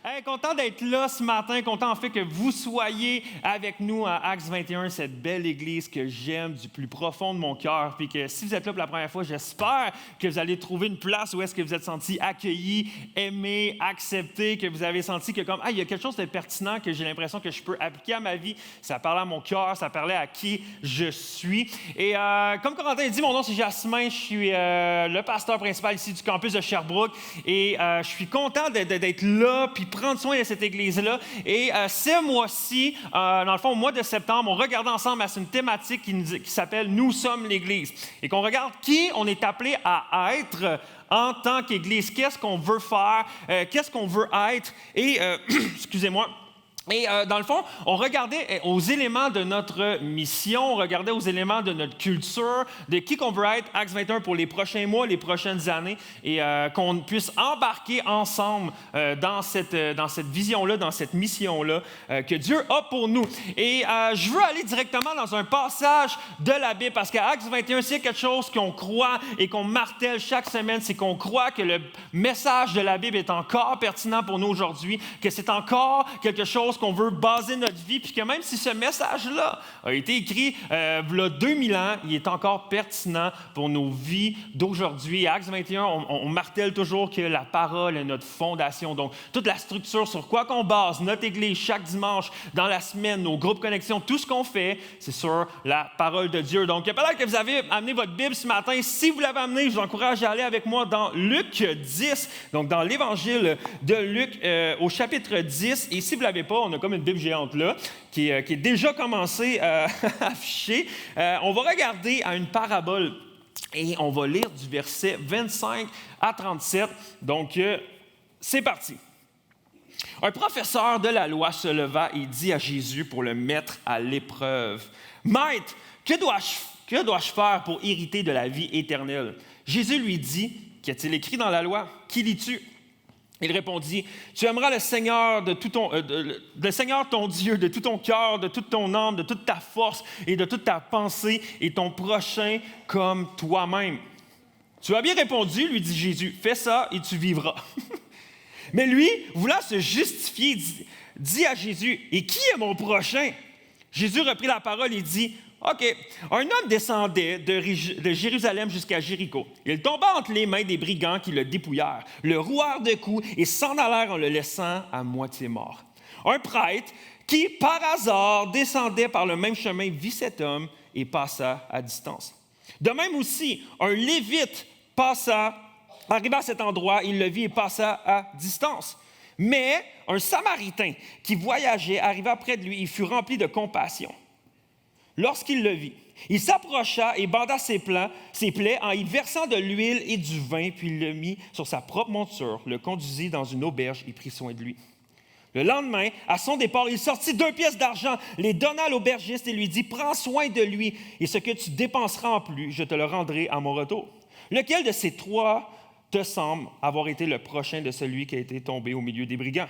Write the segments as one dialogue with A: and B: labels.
A: Hey, content d'être là ce matin, content en fait que vous soyez avec nous à Acts 21, cette belle église que j'aime du plus profond de mon cœur. Puis que si vous êtes là pour la première fois, j'espère que vous allez trouver une place où est-ce que vous êtes senti accueilli, aimé, accepté, que vous avez senti que comme, il y a quelque chose de pertinent que j'ai l'impression que je peux appliquer à ma vie. Ça parlait à mon cœur, ça parlait à qui je suis. Et comme Corentin a dit, mon nom c'est Jasmin, je suis le pasteur principal ici du campus de Sherbrooke. Et je suis content d'être là, puis prendre soin de cette église-là. Et ce mois-ci, dans le fond, au mois de septembre, on regarde ensemble à une thématique qui s'appelle « Nous sommes l'Église ». Et qu'on regarde qui on est appelé à être en tant qu'Église. Qu'est-ce qu'on veut faire? Qu'est-ce qu'on veut être? Et, excusez-moi. Et dans le fond, on regardait aux éléments de notre mission, on regardait aux éléments de notre culture, de qui qu'on veut être, Acts 21 pour les prochains mois, les prochaines années, et qu'on puisse embarquer ensemble dans cette vision-là, dans cette mission-là que Dieu a pour nous. Et je veux aller directement dans un passage de la Bible, parce qu'à Acts 21, c'est quelque chose qu'on croit et qu'on martèle chaque semaine, c'est qu'on croit que le message de la Bible est encore pertinent pour nous aujourd'hui, que c'est encore quelque chose qu'on veut baser notre vie, puis que même si ce message-là a été écrit il y a 2000 ans, il est encore pertinent pour nos vies d'aujourd'hui. À Acts 21, on martèle toujours que la parole est notre fondation. Donc, toute la structure sur quoi qu'on base notre Église chaque dimanche, dans la semaine, nos groupes connexion, tout ce qu'on fait, c'est sur la parole de Dieu. Donc, peut-être que vous avez amené votre Bible ce matin. Si vous l'avez amené, je vous encourage à aller avec moi dans Luc 10, donc dans l'Évangile de Luc au chapitre 10. Et si vous ne l'avez pas, on a comme une Bible géante là, qui est déjà commencée à afficher. On va regarder à une parabole et on va lire du verset 25 à 37. Donc, c'est parti. Un professeur de la loi se leva et dit à Jésus pour le mettre à l'épreuve. « Maître, que dois-je faire pour hériter de la vie éternelle? » Jésus lui dit, « Qu'y-a-t-il écrit dans la loi? Qui lis-tu? » Il répondit, « Tu aimeras le Seigneur, le Seigneur ton Dieu de tout ton cœur, de toute ton âme, de toute ta force et de toute ta pensée, et ton prochain comme toi-même. » « Tu as bien répondu, lui dit Jésus, « Fais ça et tu vivras. » Mais lui, voulant se justifier, dit à Jésus, « Et qui est mon prochain? » Jésus reprit la parole et dit, « OK, un homme descendait de Jérusalem jusqu'à Jéricho. Il tomba entre les mains des brigands qui le dépouillèrent, le rouèrent de coups et s'en allèrent en le laissant à moitié mort. Un prêtre qui, par hasard, descendait par le même chemin, vit cet homme et passa à distance. De même aussi, un Lévite arriva à cet endroit, il le vit et passa à distance. Mais un Samaritain qui voyageait arriva près de lui et fut rempli de compassion. Lorsqu'il le vit, il s'approcha et banda ses plaies en y versant de l'huile et du vin, puis il le mit sur sa propre monture, le conduisit dans une auberge et prit soin de lui. Le lendemain, à son départ, il sortit 2 pièces d'argent, les donna à l'aubergiste et lui dit « Prends soin de lui, et ce que tu dépenseras en plus, je te le rendrai à mon retour. » Lequel de ces 3 te semble avoir été le prochain de celui qui a été tombé au milieu des brigands?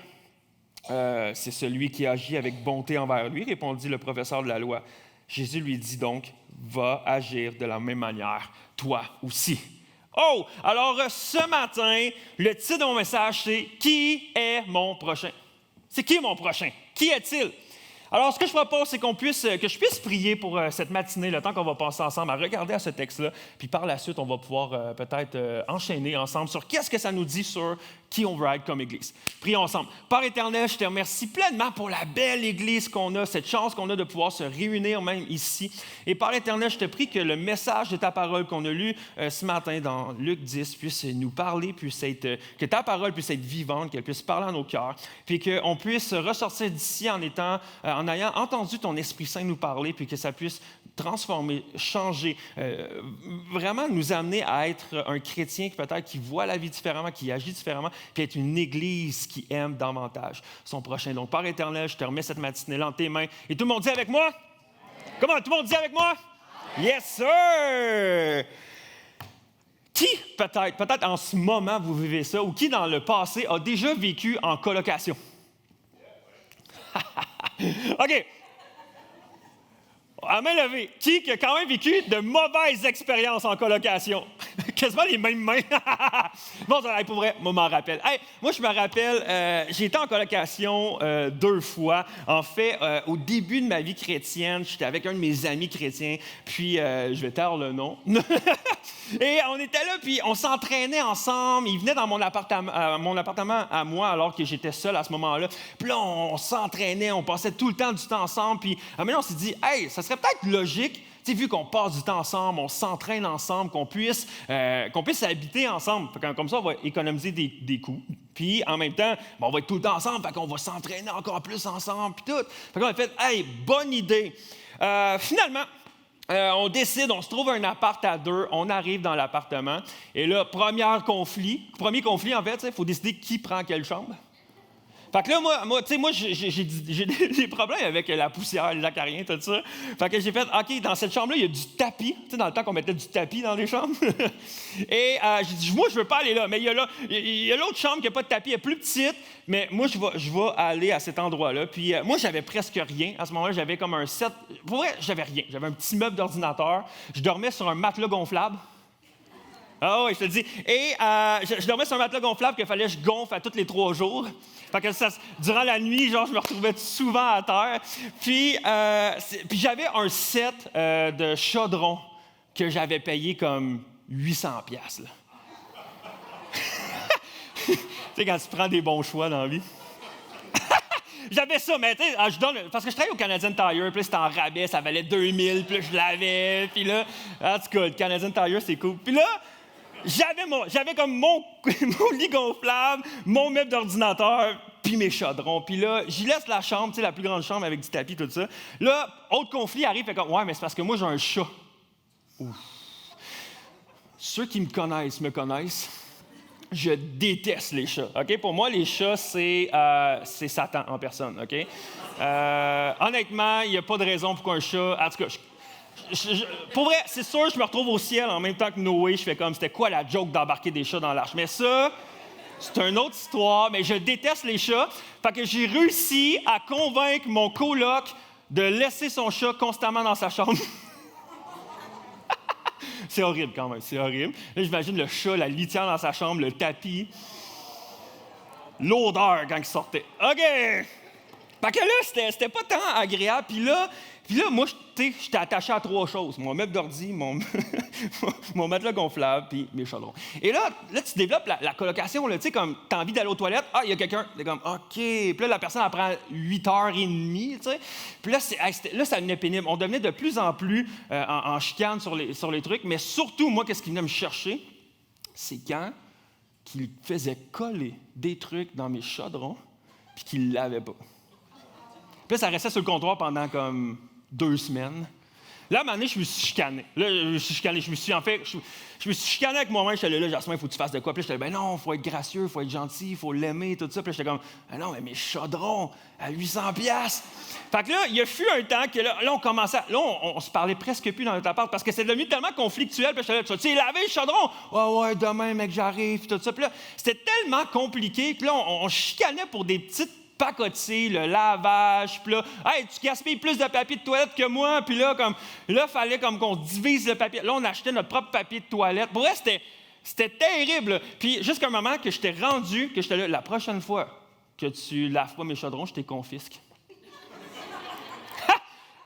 A: C'est celui qui agit avec bonté envers lui, répondit le professeur de la loi. Jésus lui dit donc, va agir de la même manière, toi aussi. Oh, alors ce matin, le titre de mon message, c'est « Qui est mon prochain? » C'est qui mon prochain? Qui est-il? Alors, ce que je propose, c'est que je puisse prier pour cette matinée, le temps qu'on va passer ensemble à regarder à ce texte-là, puis par la suite, on va pouvoir peut-être enchaîner ensemble sur qu'est-ce que ça nous dit sur qui on veut être comme Église. Prions ensemble. Père éternel, je te remercie pleinement pour la belle Église qu'on a, cette chance qu'on a de pouvoir se réunir même ici. Et Père éternel, je te prie que le message de ta parole qu'on a lu ce matin dans Luc 10 puisse nous parler, que ta parole puisse être vivante, qu'elle puisse parler à nos cœurs, puis qu'on puisse ressortir d'ici en ayant entendu ton Esprit Saint nous parler, puis que ça puisse transformer, changer, vraiment nous amener à être un chrétien qui voit la vie différemment, qui agit différemment, puis être une Église qui aime davantage son prochain. Donc, Père éternel, je te remets cette matinée-là entre tes mains. Et tout le monde dit avec moi? Comment? Tout le monde dit avec moi? Yes, sir! Qui, peut-être en ce moment, vous vivez ça, ou qui, dans le passé, a déjà vécu en colocation? OK. À main levée, qui a quand même vécu de mauvaises expériences en colocation? Quasiment les mêmes mains. Bon, pour vrai, moi, je m'en rappelle. Hey, moi, je me rappelle, j'ai été en colocation 2 fois. En fait, au début de ma vie chrétienne, j'étais avec un de mes amis chrétiens, puis je vais taire le nom. Et on était là, puis on s'entraînait ensemble. Il venait dans mon appartement à moi, alors que j'étais seul à ce moment-là. Puis là, on s'entraînait, on passait tout le temps du temps ensemble. Puis maintenant, on s'est dit, hey, ça serait peut-être logique, vu qu'on passe du temps ensemble, on s'entraîne ensemble, qu'on puisse habiter ensemble. Comme ça, on va économiser des coûts. Puis en même temps, on va être tout le temps ensemble, fait qu'on va s'entraîner encore plus ensemble, puis tout. Fait qu'on a fait, hey, bonne idée. Finalement, on décide, on se trouve un appart à 2, on arrive dans l'appartement, et là, premier conflit en fait, il faut décider qui prend quelle chambre. Fait que là, moi j'ai des problèmes avec la poussière, les acariens, tout ça. Fait que j'ai fait, OK, dans cette chambre-là, il y a du tapis. Tu sais, dans le temps qu'on mettait du tapis dans les chambres. Et j'ai dit, moi, je veux pas aller là. Mais il y a l'autre chambre qui n'a pas de tapis, elle est plus petite. Mais moi, je vais aller à cet endroit-là. Puis moi, j'avais presque rien. À ce moment-là, j'avais comme un set. Pour vrai, j'avais rien. J'avais un petit meuble d'ordinateur. Je dormais sur un matelas gonflable. Ah oui, je te le dis. Et je dormais sur un matelas gonflable qu'il fallait que je gonfle à tous les 3 jours. Fait que durant la nuit, genre, je me retrouvais souvent à terre. Puis j'avais un set de chaudron que j'avais payé comme 800$. Tu sais, quand tu prends des bons choix dans la vie. J'avais ça, mais tu sais, parce que je travaillais au Canadian Tire, puis là, c'était en rabais, ça valait 2000$, puis là, je l'avais, puis là, en tout cas, le Canadian Tire, c'est cool. Puis là, j'avais comme mon lit gonflable, mon meuble d'ordinateur, puis mes chaudrons. Puis là, j'y laisse la chambre, tu sais, la plus grande chambre avec du tapis, tout ça. Là, autre conflit arrive, fait comme, ouais, mais c'est parce que moi, j'ai un chat. Ouf. Ceux qui me connaissent. Je déteste les chats, OK? Pour moi, les chats, c'est Satan en personne, OK? Honnêtement, il n'y a pas de raison pourquoi un chat... En tout cas, pour vrai, c'est sûr, je me retrouve au ciel en même temps que Noé. Je fais comme, c'était quoi la joke d'embarquer des chats dans l'arche? Mais ça, c'est une autre histoire. Mais je déteste les chats. Fait que j'ai réussi à convaincre mon coloc de laisser son chat constamment dans sa chambre. C'est horrible quand même, c'est horrible. Là, j'imagine le chat, la litière dans sa chambre, le tapis. L'odeur quand il sortait. OK! Fait que là, c'était pas tant agréable. Puis là, moi, j'étais attaché à 3 choses. Mon meuble d'ordi, mon matelas gonflable, puis mes chaudrons. Et là tu développes la colocation, tu sais, comme, t'as envie d'aller aux toilettes, il y a quelqu'un, t'es comme, OK. Puis là, la personne, elle prend 8h30, tu sais. Puis là, ça devenait pénible. On devenait de plus en plus en chicane sur les trucs, mais surtout, moi, qu'est-ce qui venait me chercher? C'est quand qu'il faisait coller des trucs dans mes chaudrons, puis qu'il ne lavaient pas. Puis là, ça restait sur le comptoir pendant comme 2 semaines. Là, à un moment donné, je me suis chicané. Je me suis chicané avec moi-même. J'étais là, Jasmin, il faut que tu fasses de quoi? Puis là, j'étais là, ben non, il faut être gracieux, il faut être gentil, il faut l'aimer, tout ça. Puis là, j'étais comme, ah non, mais mes chaudrons à 800$. Fait que là, il y a eu un temps que là, on commençait à... Là, on se parlait presque plus dans notre appart parce que c'est devenu tellement conflictuel. Puis j'étais là, tu sais, laver les chaudrons? Ouais, demain, mec, j'arrive, puis tout ça. Puis là, c'était tellement compliqué que là, on chicanait pour des petites pacotier, le lavage, puis là, hey, tu gaspilles plus de papier de toilette que moi, puis là, il fallait comme qu'on divise le papier. Là, on achetait notre propre papier de toilette. Pour vrai, c'était terrible. Puis jusqu'à un moment que j'étais rendu, que j'étais là, la prochaine fois que tu laves pas mes chaudrons, je t'ai confisque.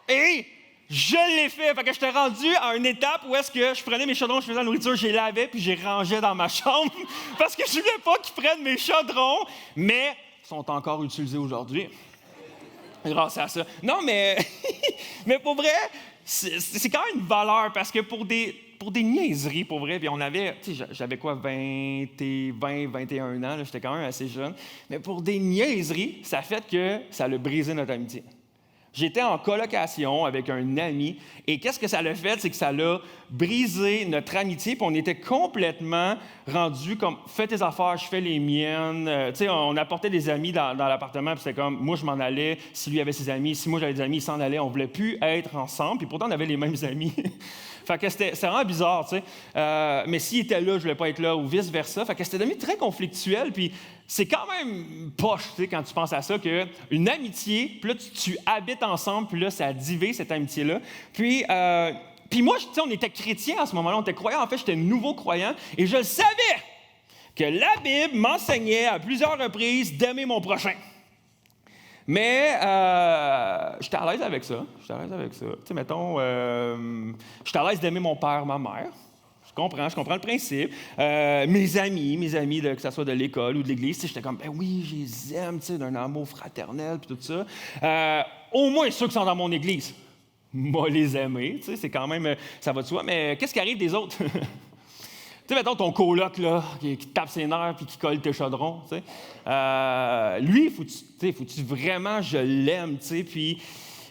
A: Et je l'ai fait. Fait que j'étais rendu à une étape où est-ce que je prenais mes chaudrons, je faisais la nourriture, je les lavais, puis je les rangeais dans ma chambre parce que je voulais pas qu'ils prennent mes chaudrons, mais sont encore utilisés aujourd'hui. Grâce à ça. Non, mais pour vrai, c'est quand même une valeur parce que pour des niaiseries, pour vrai, puis on avait, tu sais, j'avais quoi, 21 ans, j'étais quand même assez jeune, mais pour des niaiseries, ça a fait que ça a brisé notre amitié. J'étais en colocation avec un ami et qu'est-ce que ça l'a fait? C'est que ça l'a brisé notre amitié puis on était complètement rendus comme « fais tes affaires, je fais les miennes ». Tu sais, on apportait des amis dans l'appartement puis c'était comme « moi, je m'en allais, si lui avait ses amis, si moi j'avais des amis, il s'en allait ». On ne voulait plus être ensemble puis pourtant, on avait les mêmes amis. Fait que c'était vraiment bizarre, tu sais. Mais s'il était là, je ne voulais pas être là ou vice-versa. Fait que c'était devenu très conflictuel puis c'est quand même poche, tu sais, quand tu penses à ça, qu'une amitié, puis là, tu habites ensemble, puis là, ça divise cette amitié-là. Puis, Puis moi, on était chrétiens à ce moment-là, on était croyants. En fait, j'étais nouveau croyant et je savais que la Bible m'enseignait à plusieurs reprises d'aimer mon prochain. Mais j'étais à l'aise avec ça. Tu sais, mettons, j'étais à l'aise d'aimer mon père, ma mère. Je comprends le principe. Mes amis, que ce soit de l'école ou de l'église, j'étais comme, ben oui, je les aime, d'un amour fraternel, puis tout ça. Au moins ceux qui sont dans mon église, moi les aimer, c'est quand même, ça va de soi. Mais qu'est-ce qui arrive des autres? Tu sais, mettons ton coloc, là, qui te tape ses nerfs puis qui colle tes chaudrons, tu sais. Lui, faut-tu vraiment, je l'aime, tu sais. Puis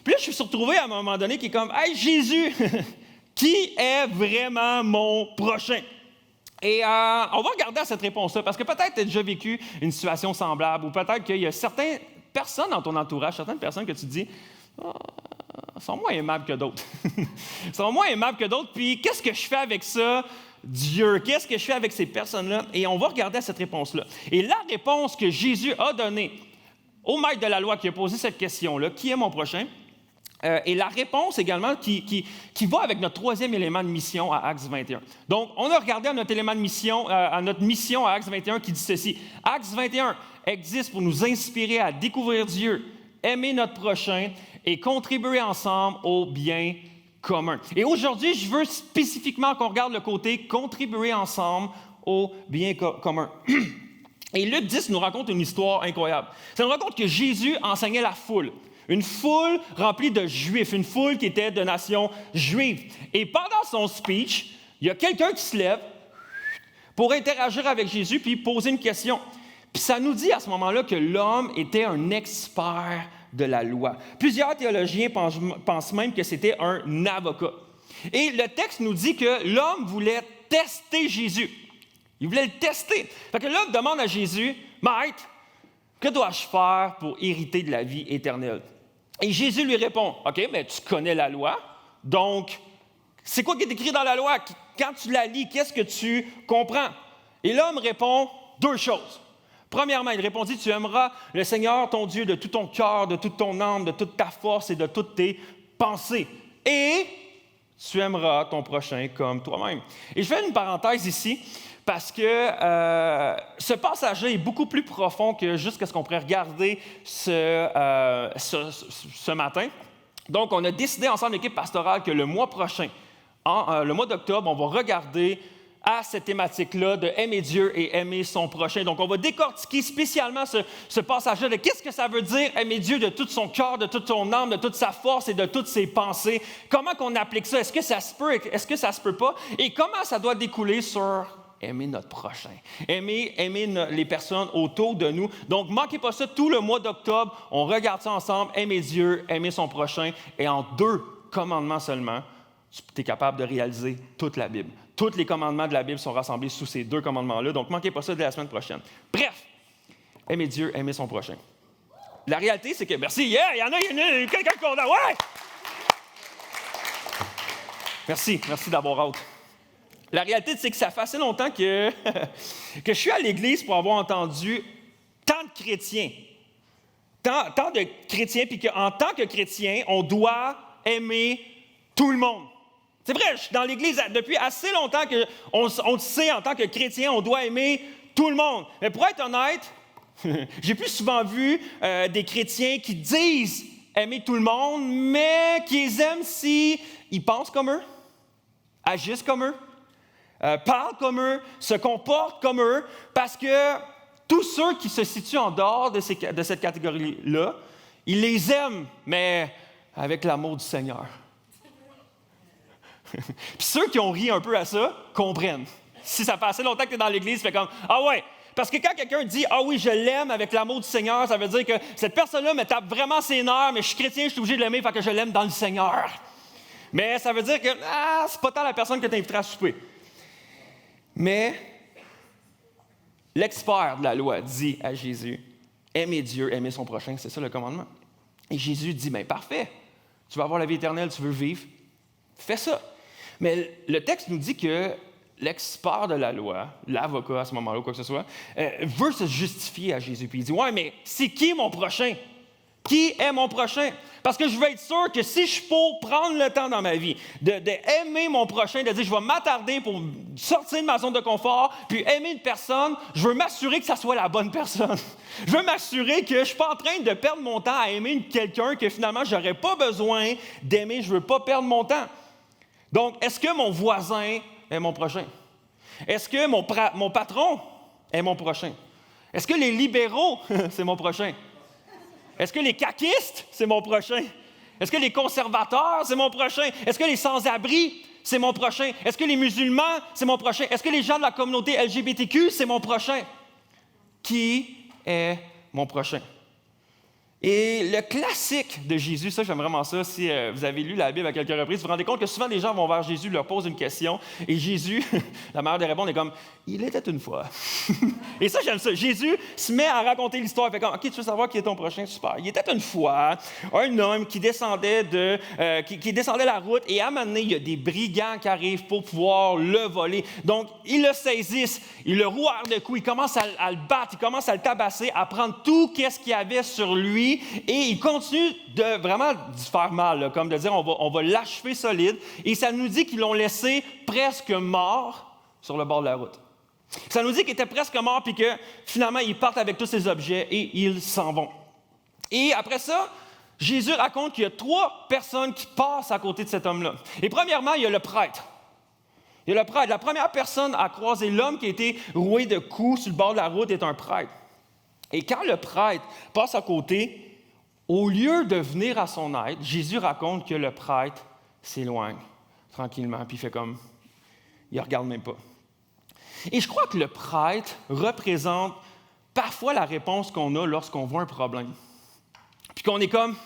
A: là, je suis retrouvé à un moment donné qui est comme, « Hey, Jésus, qui est vraiment mon prochain? » Et on va regarder à cette réponse-là, parce que peut-être tu as déjà vécu une situation semblable, ou peut-être qu'il y a certaines personnes dans ton entourage, certaines personnes que tu te dis, sont moins aimables que d'autres. Sont moins aimables que d'autres, puis qu'est-ce que je fais avec ça? Dieu, qu'est-ce que je fais avec ces personnes-là? Et on va regarder à cette réponse-là. Et la réponse que Jésus a donnée au maître de la loi qui a posé cette question-là, qui est mon prochain? Et la réponse également qui va avec notre troisième élément de mission à Actes 21. Donc, on a regardé à notre élément de mission, à notre mission à Actes 21 qui dit ceci. Actes 21 existe pour nous inspirer à découvrir Dieu, aimer notre prochain et contribuer ensemble au bien commun. Et aujourd'hui, je veux spécifiquement qu'on regarde le côté contribuer ensemble au bien commun. Et Luc 10 nous raconte une histoire incroyable. Ça nous raconte que Jésus enseignait la foule. Une foule remplie de Juifs, une foule qui était de nation juive. Et pendant son speech, il y a quelqu'un qui se lève pour interagir avec Jésus puis poser une question. Puis ça nous dit à ce moment-là que l'homme était un expert de la loi. Plusieurs théologiens pensent même que c'était un avocat. Et le texte nous dit que l'homme voulait tester Jésus. Il voulait le tester. Fait que l'homme demande à Jésus, « Maître, que dois-je faire pour hériter de la vie éternelle? » Et Jésus lui répond, « OK, mais tu connais la loi, donc c'est quoi qui est écrit dans la loi? Quand tu la lis, qu'est-ce que tu comprends? » Et l'homme répond deux choses. Premièrement, il répondit, « Tu aimeras le Seigneur, ton Dieu, de tout ton cœur, de toute ton âme, de toute ta force et de toutes tes pensées. Et tu aimeras ton prochain comme toi-même. » Et je fais une parenthèse ici, parce que ce passage-là est beaucoup plus profond que juste ce qu'on pourrait regarder ce matin. Donc, on a décidé ensemble, l'équipe pastorale, que le mois prochain, le mois d'octobre, on va regarder à cette thématique-là de aimer Dieu et aimer son prochain. Donc, on va décortiquer spécialement ce passage-là de qu'est-ce que ça veut dire aimer Dieu de tout son cœur, de toute son âme, de toute sa force et de toutes ses pensées. Comment qu'on applique ça? Est-ce que ça se peut? Est-ce que ça se peut pas? Et comment ça doit découler sur aimer notre prochain, aimer les personnes autour de nous. Donc, manquez pas ça, tout le mois d'octobre, on regarde ça ensemble, aimer Dieu, aimer son prochain, et en 2 commandements seulement, tu es capable de réaliser toute la Bible. Tous les commandements de la Bible sont rassemblés sous ces 2 commandements-là, donc manquez pas ça dès la semaine prochaine. Bref, aimer Dieu, aimer son prochain. La réalité, c'est que, merci, il y en a quelqu'un qui content, ouais! Merci d'avoir hâte. La réalité, c'est que ça fait assez longtemps que je suis à l'Église pour avoir entendu tant de chrétiens, puis qu'en tant que chrétien, on doit aimer tout le monde. C'est vrai, je suis dans l'Église depuis assez longtemps qu'on le sait, en tant que chrétien, on doit aimer tout le monde. Mais pour être honnête, j'ai plus souvent vu des chrétiens qui disent aimer tout le monde, mais qui les aiment s'ils pensent comme eux, agissent comme eux, parlent comme eux, se comportent comme eux, parce que tous ceux qui se situent en dehors de cette catégorie-là, ils les aiment, mais avec l'amour du Seigneur. Puis ceux qui ont ri un peu à ça comprennent. Si ça fait assez longtemps que tu es dans l'Église, fait comme « Ah ouais! » Parce que quand quelqu'un dit « Ah oui, je l'aime avec l'amour du Seigneur », ça veut dire que cette personne-là me tape vraiment ses nerfs, mais je suis chrétien, je suis obligé de l'aimer, fait que je l'aime dans le Seigneur. Mais ça veut dire que c'est pas tant la personne que tu inviteras à souper. Mais l'expert de la loi dit à Jésus, aimer Dieu, aimer son prochain, c'est ça le commandement. Et Jésus dit, bien parfait, tu vas avoir la vie éternelle, tu veux vivre, fais ça. Mais le texte nous dit que l'expert de la loi, l'avocat à ce moment-là, ou quoi que ce soit, veut se justifier à Jésus. Puis il dit, ouais, mais c'est qui mon prochain? Qui est mon prochain? Parce que je veux être sûr que si je peux prendre le temps dans ma vie d'aimer mon prochain, de dire je vais m'attarder pour sortir de ma zone de confort, puis aimer une personne, je veux m'assurer que ça soit la bonne personne. Je veux m'assurer que je ne suis pas en train de perdre mon temps à aimer quelqu'un que finalement je n'aurais pas besoin d'aimer. Je ne veux pas perdre mon temps. Donc, est-ce que mon voisin est mon prochain? Est-ce que mon patron est mon prochain? Est-ce que les libéraux, c'est mon prochain? Est-ce que les caquistes, c'est mon prochain? Est-ce que les conservateurs, c'est mon prochain? Est-ce que les sans-abri, c'est mon prochain? Est-ce que les musulmans, c'est mon prochain? Est-ce que les gens de la communauté LGBTQ, c'est mon prochain? Qui est mon prochain? Et le classique de Jésus, ça, j'aime vraiment ça. Si vous avez lu la Bible à quelques reprises, vous vous rendez compte que souvent, les gens vont vers Jésus, leur posent une question, et Jésus, la meilleure des réponses est comme « Il était une fois. » Et ça, j'aime ça. Jésus se met à raconter l'histoire. Il fait comme « OK, tu veux savoir qui est ton prochain? Super. Il était une fois un homme qui descendait qui descendait la route, et à un moment donné, il y a des brigands qui arrivent pour pouvoir le voler. Donc, ils le saisissent, ils le rouent de coups, ils commencent à le battre, ils commencent à le tabasser, à prendre tout ce qu'il y avait sur lui. Et il continue de vraiment faire mal, là, comme de dire on va l'achever solide. Et ça nous dit qu'ils l'ont laissé presque mort sur le bord de la route. Ça nous dit qu'il était presque mort puis que finalement ils partent avec tous ces objets et ils s'en vont. Et après ça, Jésus raconte qu'il y a 3 personnes qui passent à côté de cet homme-là. Et premièrement, il y a le prêtre. Il y a le prêtre. La première personne à croiser l'homme qui a été roué de coups sur le bord de la route est un prêtre. Et quand le prêtre passe à côté, au lieu de venir à son aide, Jésus raconte que le prêtre s'éloigne tranquillement, puis il fait comme, il ne regarde même pas. Et je crois que le prêtre représente parfois la réponse qu'on a lorsqu'on voit un problème. Puis qu'on est comme,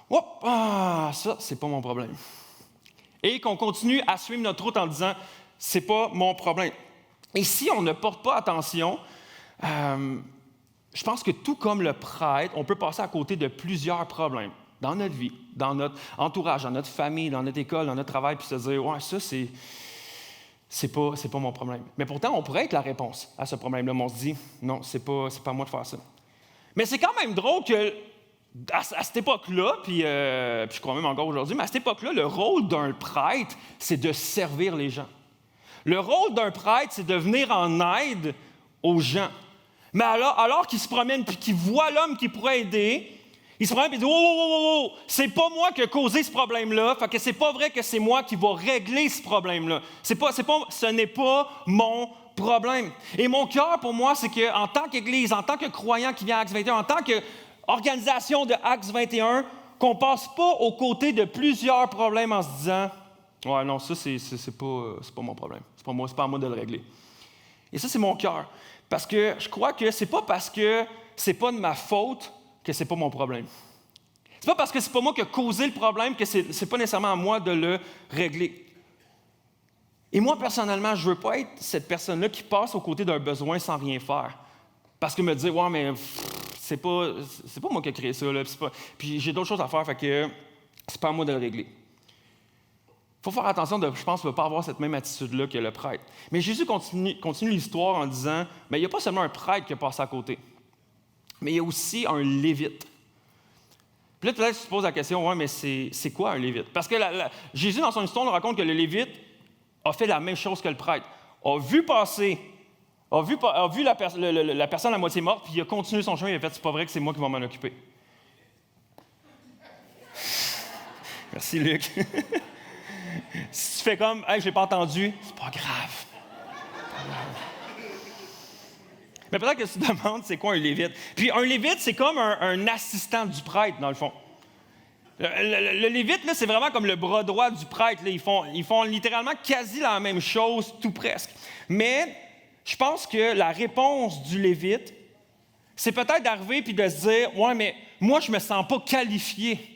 A: oh, ça, c'est pas mon problème. Et qu'on continue à suivre notre route en disant, c'est pas mon problème. Et si on ne porte pas attention, je pense que tout comme le prêtre, on peut passer à côté de plusieurs problèmes dans notre vie, dans notre entourage, dans notre famille, dans notre école, dans notre travail, puis se dire, ouais, ça, c'est pas mon problème. Mais pourtant, on pourrait être la réponse à ce problème-là. Mais on se dit, non, c'est pas à moi de faire ça. Mais c'est quand même drôle que, à cette époque-là, puis je crois même encore aujourd'hui, mais à cette époque-là, le rôle d'un prêtre, c'est de servir les gens. Le rôle d'un prêtre, c'est de venir en aide aux gens. Mais alors qu'il se promène puis qu'il voit l'homme qui pourrait aider, il se promène et il dit « Oh, c'est pas moi qui ai causé ce problème-là, fait que c'est pas vrai que c'est moi qui va régler ce problème-là. Ce n'est pas mon problème. » Et mon cœur, pour moi, c'est qu'en tant qu'Église, en tant que croyant qui vient à Acts 21, en tant qu'organisation de Acts 21, qu'on passe pas aux côtés de plusieurs problèmes en se disant « Ouais, non, ça, c'est pas mon problème. C'est pas à moi de le régler. » Et ça, c'est mon cœur. Parce que je crois que c'est pas parce que c'est pas de ma faute que c'est pas mon problème. C'est pas parce que c'est pas moi qui ai causé le problème que c'est pas nécessairement à moi de le régler. Et moi, personnellement, je veux pas être cette personne-là qui passe aux côtés d'un besoin sans rien faire. Parce que me dire, ouais, mais c'est pas moi qui ai créé ça, là, puis j'ai d'autres choses à faire, fait que c'est pas à moi de le régler. Il faut faire attention je pense, de ne pas avoir cette même attitude-là que le prêtre. Mais Jésus continue l'histoire en disant, mais il n'y a pas seulement un prêtre qui passe à côté, mais il y a aussi un lévite. Puis là, peut-être tu te poses la question, ouais, mais c'est quoi un lévite? Parce que Jésus, dans son histoire, nous raconte que le lévite a fait la même chose que le prêtre. A vu la personne à moitié morte, puis il a continué son chemin, il a fait, c'est pas vrai que c'est moi qui vais m'en occuper. Merci, Luc. Si tu fais comme, hey, je l'ai pas entendu, c'est pas grave. Mais peut-être que tu te demandes, c'est quoi un lévite? Puis un lévite, c'est comme un assistant du prêtre, dans le fond. Le lévite, là, c'est vraiment comme le bras droit du prêtre. Là. Ils font littéralement quasi la même chose, tout presque. Mais je pense que la réponse du lévite, c'est peut-être d'arriver puis de se dire, ouais, mais moi, je me sens pas qualifié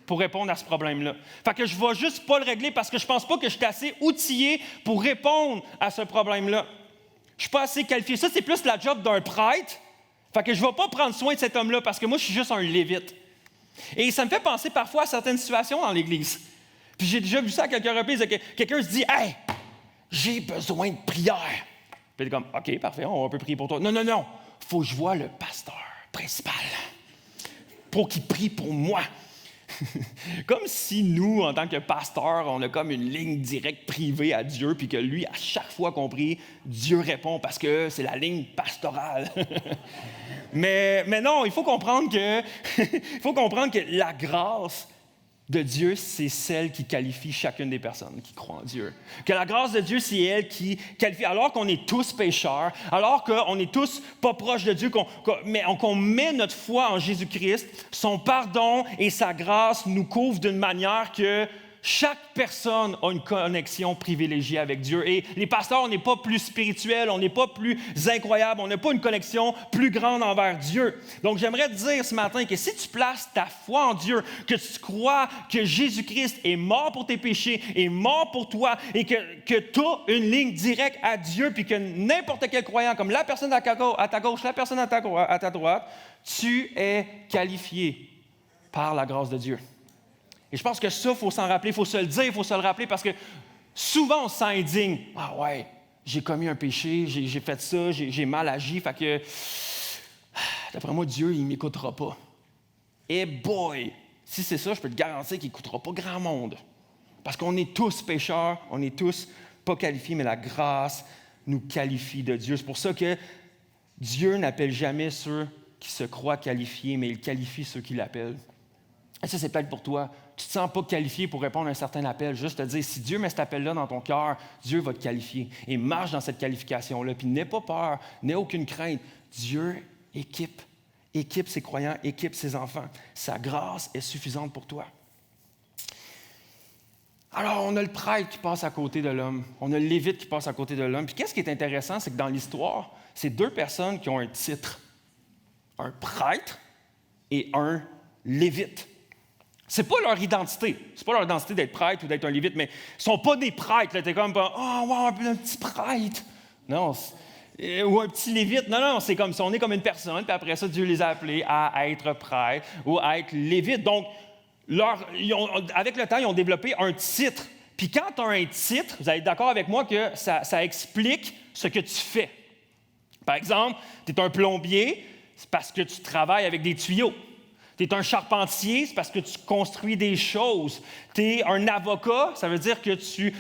A: pour répondre à ce problème-là. Fait que je ne vais juste pas le régler parce que je ne pense pas que je suis assez outillé pour répondre à ce problème-là. Je ne suis pas assez qualifié. Ça, c'est plus la job d'un prêtre. Fait que je ne vais pas prendre soin de cet homme-là parce que moi, je suis juste un lévite. Et ça me fait penser parfois à certaines situations dans l'Église. Puis j'ai déjà vu ça à quelques reprises. Quelqu'un se dit « Hey, j'ai besoin de prière. » Puis il est comme « OK, parfait, on peut prier pour toi. » Non, il faut que je voie le pasteur principal. pour qu'il prie pour moi. Comme si nous, en tant que pasteur, on a comme une ligne directe privée à Dieu, puis que lui, à chaque fois qu'on prie, Dieu répond parce que c'est la ligne pastorale. mais non, il faut comprendre que la grâce de Dieu, c'est celle qui qualifie chacune des personnes qui croient en Dieu. Que la grâce de Dieu, c'est elle qui qualifie. Alors qu'on est tous pécheurs, alors qu'on n'est tous pas proches de Dieu, qu'on met notre foi en Jésus-Christ, son pardon et sa grâce nous couvrent d'une manière que chaque personne a une connexion privilégiée avec Dieu. Et les pasteurs, on n'est pas plus spirituels, on n'est pas plus incroyables, on n'a pas une connexion plus grande envers Dieu. Donc, j'aimerais te dire ce matin que si tu places ta foi en Dieu, que tu crois que Jésus-Christ est mort pour tes péchés, est mort pour toi, et que tu as une ligne directe à Dieu, puis que n'importe quel croyant, comme la personne à ta gauche, la personne à ta droite, tu es qualifié par la grâce de Dieu. Et je pense que ça, il faut s'en rappeler, il faut se le dire, il faut se le rappeler, parce que souvent, on se sent indigne. « Ah ouais, j'ai commis un péché, j'ai fait ça, j'ai mal agi, fait que, d'après moi, Dieu, il ne m'écoutera pas. » Et boy, si c'est ça, je peux te garantir qu'il n'écoutera pas grand monde. Parce qu'on est tous pécheurs, on est tous pas qualifiés, mais la grâce nous qualifie de Dieu. C'est pour ça que Dieu n'appelle jamais ceux qui se croient qualifiés, mais il qualifie ceux qui l'appellent. Et ça, c'est peut-être pour toi. Tu ne te sens pas qualifié pour répondre à un certain appel. Juste te dire, si Dieu met cet appel-là dans ton cœur, Dieu va te qualifier. Et marche dans cette qualification-là. Puis n'aie pas peur, n'aie aucune crainte. Dieu équipe ses croyants, équipe ses enfants. Sa grâce est suffisante pour toi. Alors, on a le prêtre qui passe à côté de l'homme. On a le lévite qui passe à côté de l'homme. Puis qu'est-ce qui est intéressant, c'est que dans l'histoire, c'est deux personnes qui ont un titre. Un prêtre et un lévite. C'est pas leur identité. C'est pas leur identité d'être prêtre ou d'être un lévite, mais ils ne sont pas des prêtres. Là, t'es comme pas, oh, wow, un petit prêtre. Non, ou un petit lévite. Non, c'est comme ça. On est comme une personne, puis après ça, Dieu les a appelés à être prêtres ou à être lévites. Donc, avec le temps, ils ont développé un titre. Puis quand tu as un titre, vous allez être d'accord avec moi que ça explique ce que tu fais. Par exemple, tu es un plombier, c'est parce que tu travailles avec des tuyaux. Tu es un charpentier, c'est parce que tu construis des choses. Tu es un avocat, ça veut dire que tu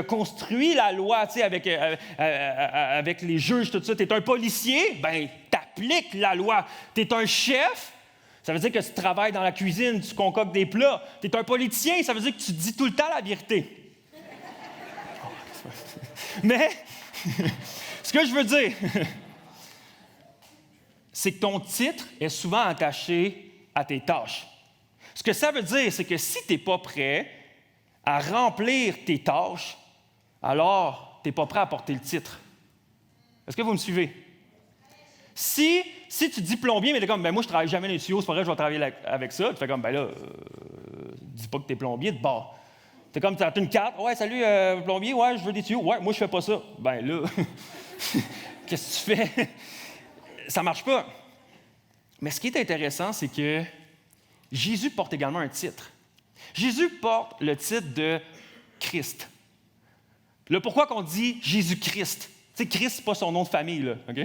A: construis la loi, tu sais, avec les juges, tout ça. Tu es un policier, bien, tu appliques la loi. Tu es un chef, ça veut dire que tu travailles dans la cuisine, tu concoctes des plats. Tu es un politicien, ça veut dire que tu dis tout le temps la vérité. Mais, ce que je veux dire, c'est que ton titre est souvent attaché à tes tâches. Ce que ça veut dire, c'est que si tu n'es pas prêt à remplir tes tâches, alors tu n'es pas prêt à porter le titre. Est-ce que vous me suivez? Si tu dis plombier, mais tu es comme, ben moi, je ne travaille jamais dans les tuyaux, c'est pas vrai, je vais travailler avec ça. Tu fais comme, ben là, dis pas que tu es plombier de bord. Tu es comme, tu as une carte, ouais, salut, plombier, ouais, je veux des tuyaux, ouais, moi, je fais pas ça. Ben là, qu'est-ce que tu fais? Ça marche pas. Mais ce qui est intéressant, c'est que Jésus porte également un titre. Jésus porte le titre de Christ. Le pourquoi qu'on dit Jésus-Christ? Tu sais, Christ, c'est pas son nom de famille, là, OK?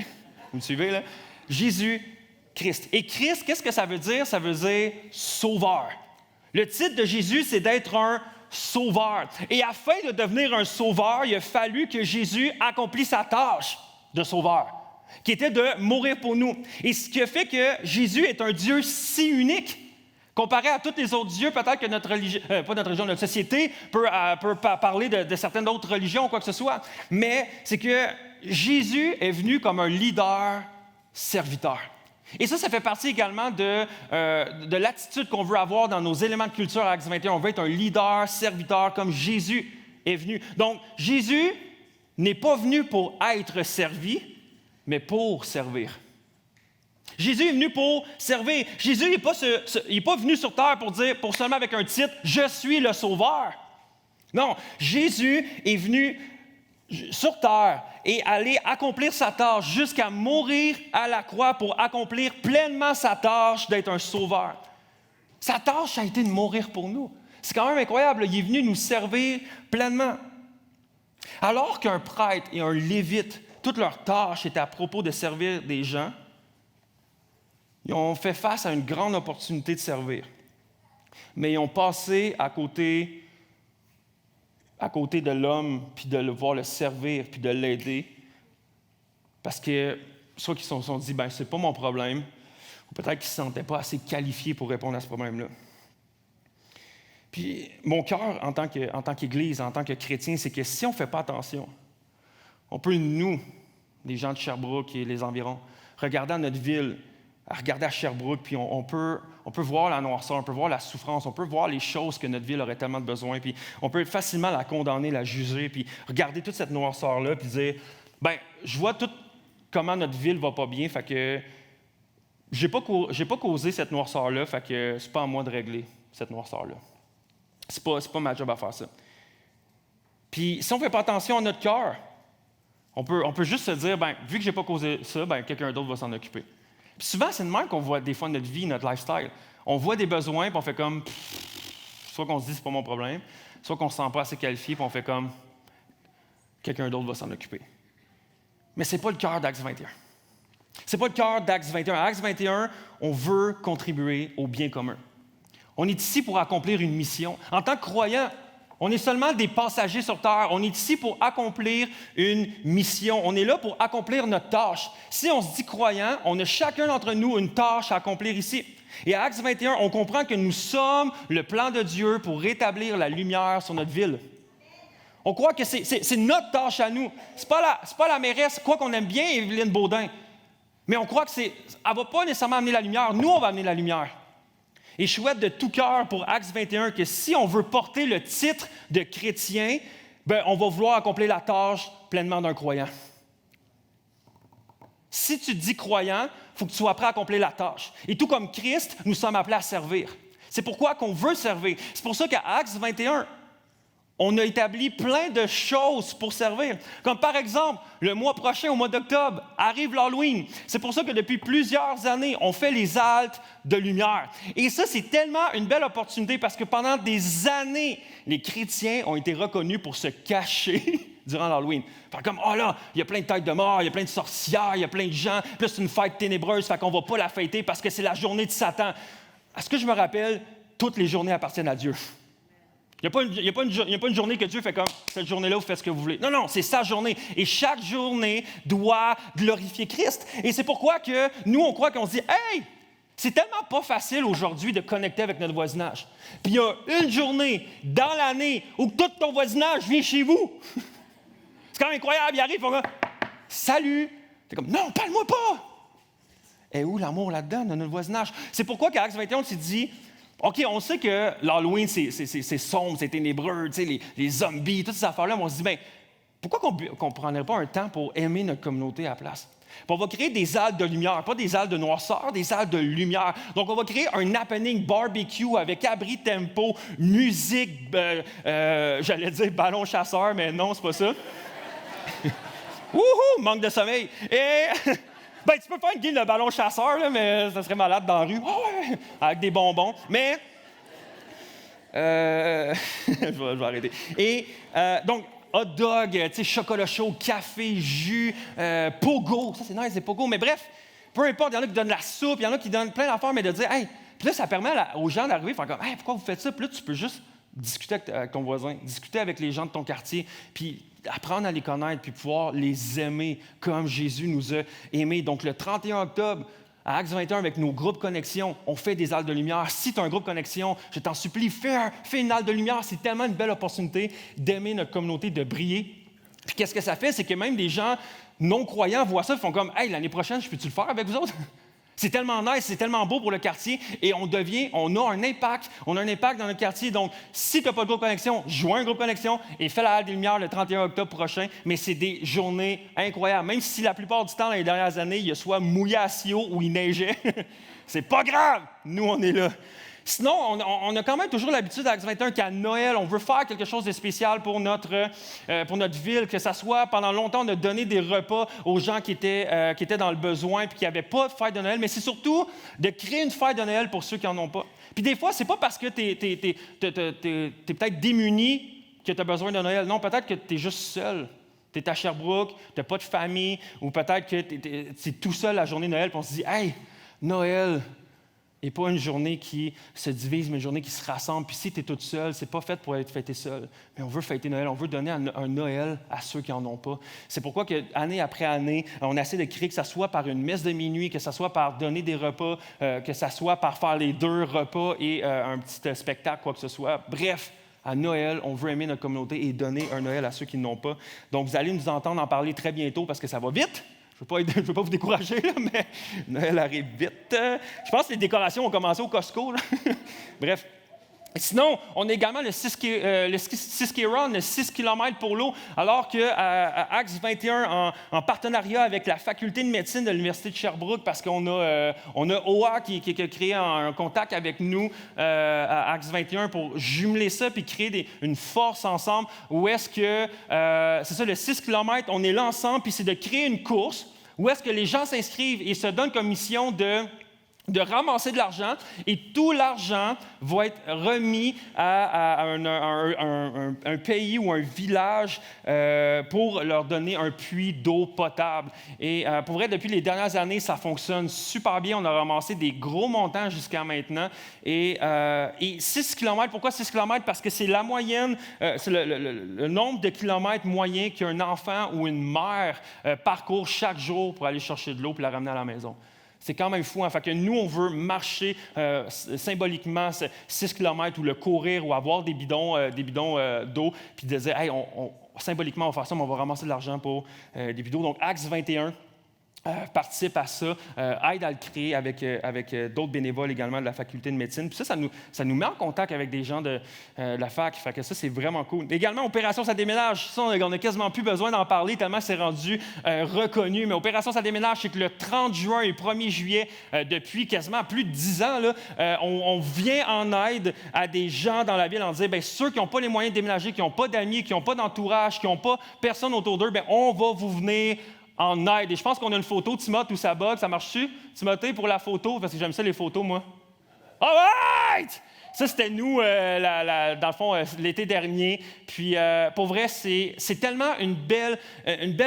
A: Vous me suivez, là? Jésus-Christ. Et Christ, qu'est-ce que ça veut dire? Ça veut dire sauveur. Le titre de Jésus, c'est d'être un sauveur. Et afin de devenir un sauveur, il a fallu que Jésus accomplisse sa tâche de sauveur, qui était de mourir pour nous. Et ce qui a fait que Jésus est un Dieu si unique, comparé à tous les autres dieux, peut-être que notre religion, pas notre religion, notre société peut parler de certaines autres religions ou quoi que ce soit, mais c'est que Jésus est venu comme un leader serviteur. Et ça fait partie également de l'attitude qu'on veut avoir dans nos éléments de culture à Acts 21. On veut être un leader serviteur comme Jésus est venu. Donc, Jésus n'est pas venu pour être servi, mais pour servir. Jésus est venu pour servir. Jésus n'est pas venu sur terre pour seulement avec un titre « Je suis le Sauveur ». Non, Jésus est venu sur terre et aller accomplir sa tâche jusqu'à mourir à la croix pour accomplir pleinement sa tâche d'être un sauveur. Sa tâche a été de mourir pour nous. C'est quand même incroyable, il est venu nous servir pleinement. Alors qu'un prêtre et un lévite, toute leur tâche était à propos de servir des gens, Ils ont fait face à une grande opportunité de servir. Mais ils ont passé à côté de l'homme, puis de le voir le servir, puis de l'aider. Parce que soit qu'ils se sont dit, ben c'est pas mon problème, ou peut-être qu'ils ne se sentaient pas assez qualifiés pour répondre à ce problème-là. Puis mon cœur, en tant qu'Église, en tant que chrétien, c'est que si on ne fait pas attention, on peut, nous, les gens de Sherbrooke et les environs, regarder à notre ville, regarder à Sherbrooke, puis on peut voir la noirceur, on peut voir la souffrance, on peut voir les choses que notre ville aurait tellement de besoin, puis on peut facilement la condamner, la juger, puis regarder toute cette noirceur-là, puis dire, ben je vois tout comment notre ville va pas bien, fait que j'ai pas causé cette noirceur-là, fait que c'est pas à moi de régler cette noirceur-là. C'est pas ma job à faire ça. Puis si on ne fait pas attention à notre cœur, on peut juste se dire, ben vu que j'ai pas causé ça, ben quelqu'un d'autre va s'en occuper. Puis souvent, c'est de même qu'on voit des fois notre vie, notre lifestyle. On voit des besoins, puis on fait comme, soit qu'on se dit c'est pas mon problème, soit qu'on se sent pas assez qualifié, puis on fait comme, quelqu'un d'autre va s'en occuper. Mais c'est pas le cœur d'Acts 21. C'est pas le cœur d'Acts 21. À Acts 21, on veut contribuer au bien commun. On est ici pour accomplir une mission. En tant que croyants, on est seulement des passagers sur Terre. On est ici pour accomplir une mission. On est là pour accomplir notre tâche. Si on se dit croyant, on a chacun d'entre nous une tâche à accomplir ici. Et à Acts 21, on comprend que nous sommes le plan de Dieu pour rétablir la lumière sur notre ville. On croit que c'est notre tâche à nous. C'est pas la mairesse, quoi qu'on aime bien, Evelyne Baudin. Mais on croit elle ne va pas nécessairement amener la lumière. Nous, on va amener la lumière. Et je souhaite de tout cœur pour Acts 21 que si on veut porter le titre de chrétien, ben, on va vouloir accomplir la tâche pleinement d'un croyant. Si tu dis croyant, il faut que tu sois prêt à accomplir la tâche. Et tout comme Christ, nous sommes appelés à servir. C'est pourquoi qu'on veut servir. C'est pour ça qu'à Acts 21, on a établi plein de choses pour servir. Comme par exemple, le mois prochain, au mois d'octobre, arrive l'Halloween. C'est pour ça que depuis plusieurs années, on fait les haltes de lumière. Et ça, c'est tellement une belle opportunité parce que pendant des années, les chrétiens ont été reconnus pour se cacher durant l'Halloween. Fait comme, oh là, il y a plein de têtes de mort, il y a plein de sorcières, il y a plein de gens. Puis là, c'est une fête ténébreuse, fait qu'on ne va pas la fêter parce que c'est la journée de Satan. À ce que je me rappelle, toutes les journées appartiennent à Dieu. Il n'y a pas une journée que Dieu fait comme, cette journée-là, vous faites ce que vous voulez. Non, c'est sa journée. Et chaque journée doit glorifier Christ. Et c'est pourquoi que nous, on croit qu'on se dit, hey, c'est tellement pas facile aujourd'hui de connecter avec notre voisinage. Puis il y a une journée dans l'année où tout ton voisinage vient chez vous. C'est quand même incroyable. Ils arrivent, ils font comme, salut. T'es comme, non, parle-moi pas. Et où l'amour là-dedans, dans notre voisinage? C'est pourquoi qu'à Acts 21, on s'est dit, OK, on sait que l'Halloween, c'est sombre, c'est ténébreux, les zombies, toutes ces affaires-là. Mais on se dit, bien, pourquoi qu'on ne prendrait pas un temps pour aimer notre communauté à la place? Puis on va créer des halles de lumière, pas des halles de noirceur, des halles de lumière. Donc, on va créer un happening barbecue avec abri tempo, musique, j'allais dire ballon chasseur, mais non, c'est pas ça. Wouhou, manque de sommeil. Et... ben, tu peux faire une game de ballon chasseur, là, mais ça serait malade dans la rue. Oh, ouais, avec des bonbons. Mais, je vais arrêter. Et donc, hot dog, chocolat chaud, café, jus, pogo. Ça, c'est nice, des pogo. Mais bref, peu importe, il y en a qui donnent la soupe, il y en a qui donnent plein d'affaires, mais de dire, hey, puis là, ça permet aux gens d'arriver, faire comme, hey, pourquoi vous faites ça? Puis là, tu peux juste discuter avec ton voisin, discuter avec les gens de ton quartier, puis apprendre à les connaître, puis pouvoir les aimer comme Jésus nous a aimés. Donc, le 31 octobre, à Acts 21, avec nos groupes Connexion, on fait des halles de lumière. Si tu as un groupe Connexion, je t'en supplie, fais une halle de lumière. C'est tellement une belle opportunité d'aimer notre communauté, de briller. Puis qu'est-ce que ça fait? C'est que même des gens non-croyants voient ça et font comme « Hey, l'année prochaine, je peux-tu le faire avec vous autres? » C'est tellement nice, c'est tellement beau pour le quartier et on a un impact dans notre quartier. Donc, si tu n'as pas de groupe Connexion, joins un groupe Connexion et fais la halle des lumières le 31 octobre prochain. Mais c'est des journées incroyables. Même si la plupart du temps, dans les dernières années, il y a soit mouillé à Sio ou il neigeait, c'est pas grave. Nous, on est là. Sinon, on a quand même toujours l'habitude à Acts 21 qu'à Noël, on veut faire quelque chose de spécial pour notre ville, que ça soit, pendant longtemps, on a donné des repas aux gens qui étaient dans le besoin et qui n'avaient pas de fête de Noël, mais c'est surtout de créer une fête de Noël pour ceux qui n'en ont pas. Puis des fois, c'est pas parce que tu es peut-être démuni que tu as besoin de Noël. Non, peut-être que tu es juste seul. Tu es à Sherbrooke, tu n'as pas de famille, ou peut-être que tu es tout seul la journée de Noël, puis on se dit « Hey, Noël n'est pas une journée qui se divise, mais une journée qui se rassemble. Puis si tu es toute seule, c'est pas fait pour être fêté seul. Mais on veut fêter Noël, on veut donner un Noël à ceux qui n'en ont pas. C'est pourquoi que, année après année, on essaie de créer, que ce soit par une messe de minuit, que ce soit par donner des repas, que ce soit par faire les 2 repas et un petit spectacle, quoi que ce soit. Bref, à Noël, on veut aimer notre communauté et donner un Noël à ceux qui n'ont pas. Donc, vous allez nous entendre en parler très bientôt parce que ça va vite. Je ne veux pas vous décourager, là, mais Noël arrive vite. Je pense que les décorations ont commencé au Costco. Là. Bref. Sinon, on a également le 6K Run, le 6 km pour l'eau, alors qu'à Acts 21, en partenariat avec la faculté de médecine de l'Université de Sherbrooke, parce qu'on a OA qui a créé un contact avec nous à Acts 21 pour jumeler ça puis créer une force ensemble, où est-ce que, c'est ça, le 6 km, on est là ensemble, puis c'est de créer une course où est-ce que les gens s'inscrivent et se donnent comme mission de ramasser de l'argent, et tout l'argent va être remis à un pays ou un village pour leur donner un puits d'eau potable. Et pour vrai, depuis les dernières années, ça fonctionne super bien. On a ramassé des gros montants jusqu'à maintenant. Et 6 km, pourquoi 6 km? Parce que c'est la moyenne, c'est le nombre de kilomètres moyens qu'un enfant ou une mère parcourt chaque jour pour aller chercher de l'eau et la ramener à la maison. C'est quand même fou. Hein? Fait que nous, on veut marcher symboliquement 6 km ou le courir ou avoir des bidons d'eau, puis de dire, hey, symboliquement, on va faire ça, mais on va ramasser de l'argent pour des bidons. Donc, Acts 21 participe à ça, aide à le créer avec d'autres bénévoles également de la faculté de médecine. Puis ça nous met en contact avec des gens de la fac. Fait que ça, c'est vraiment cool. Également, Opération Ça déménage. Ça, on n'a quasiment plus besoin d'en parler tellement c'est rendu reconnu. Mais Opération Ça déménage, c'est que le 30 juin et 1er juillet, depuis quasiment plus de 10 ans, là, on vient en aide à des gens dans la ville en disant, bien, ceux qui n'ont pas les moyens de déménager, qui n'ont pas d'amis, qui n'ont pas d'entourage, qui n'ont pas personne autour d'eux, bien, on va vous venir en aide. Et je pense qu'on a une photo, Timothée, où ça bug. Ça marche-tu, Timothée, pour la photo? Parce que j'aime ça, les photos, moi. All right! Ça, c'était nous, dans le fond, l'été dernier. Puis, pour vrai, c'est tellement une belle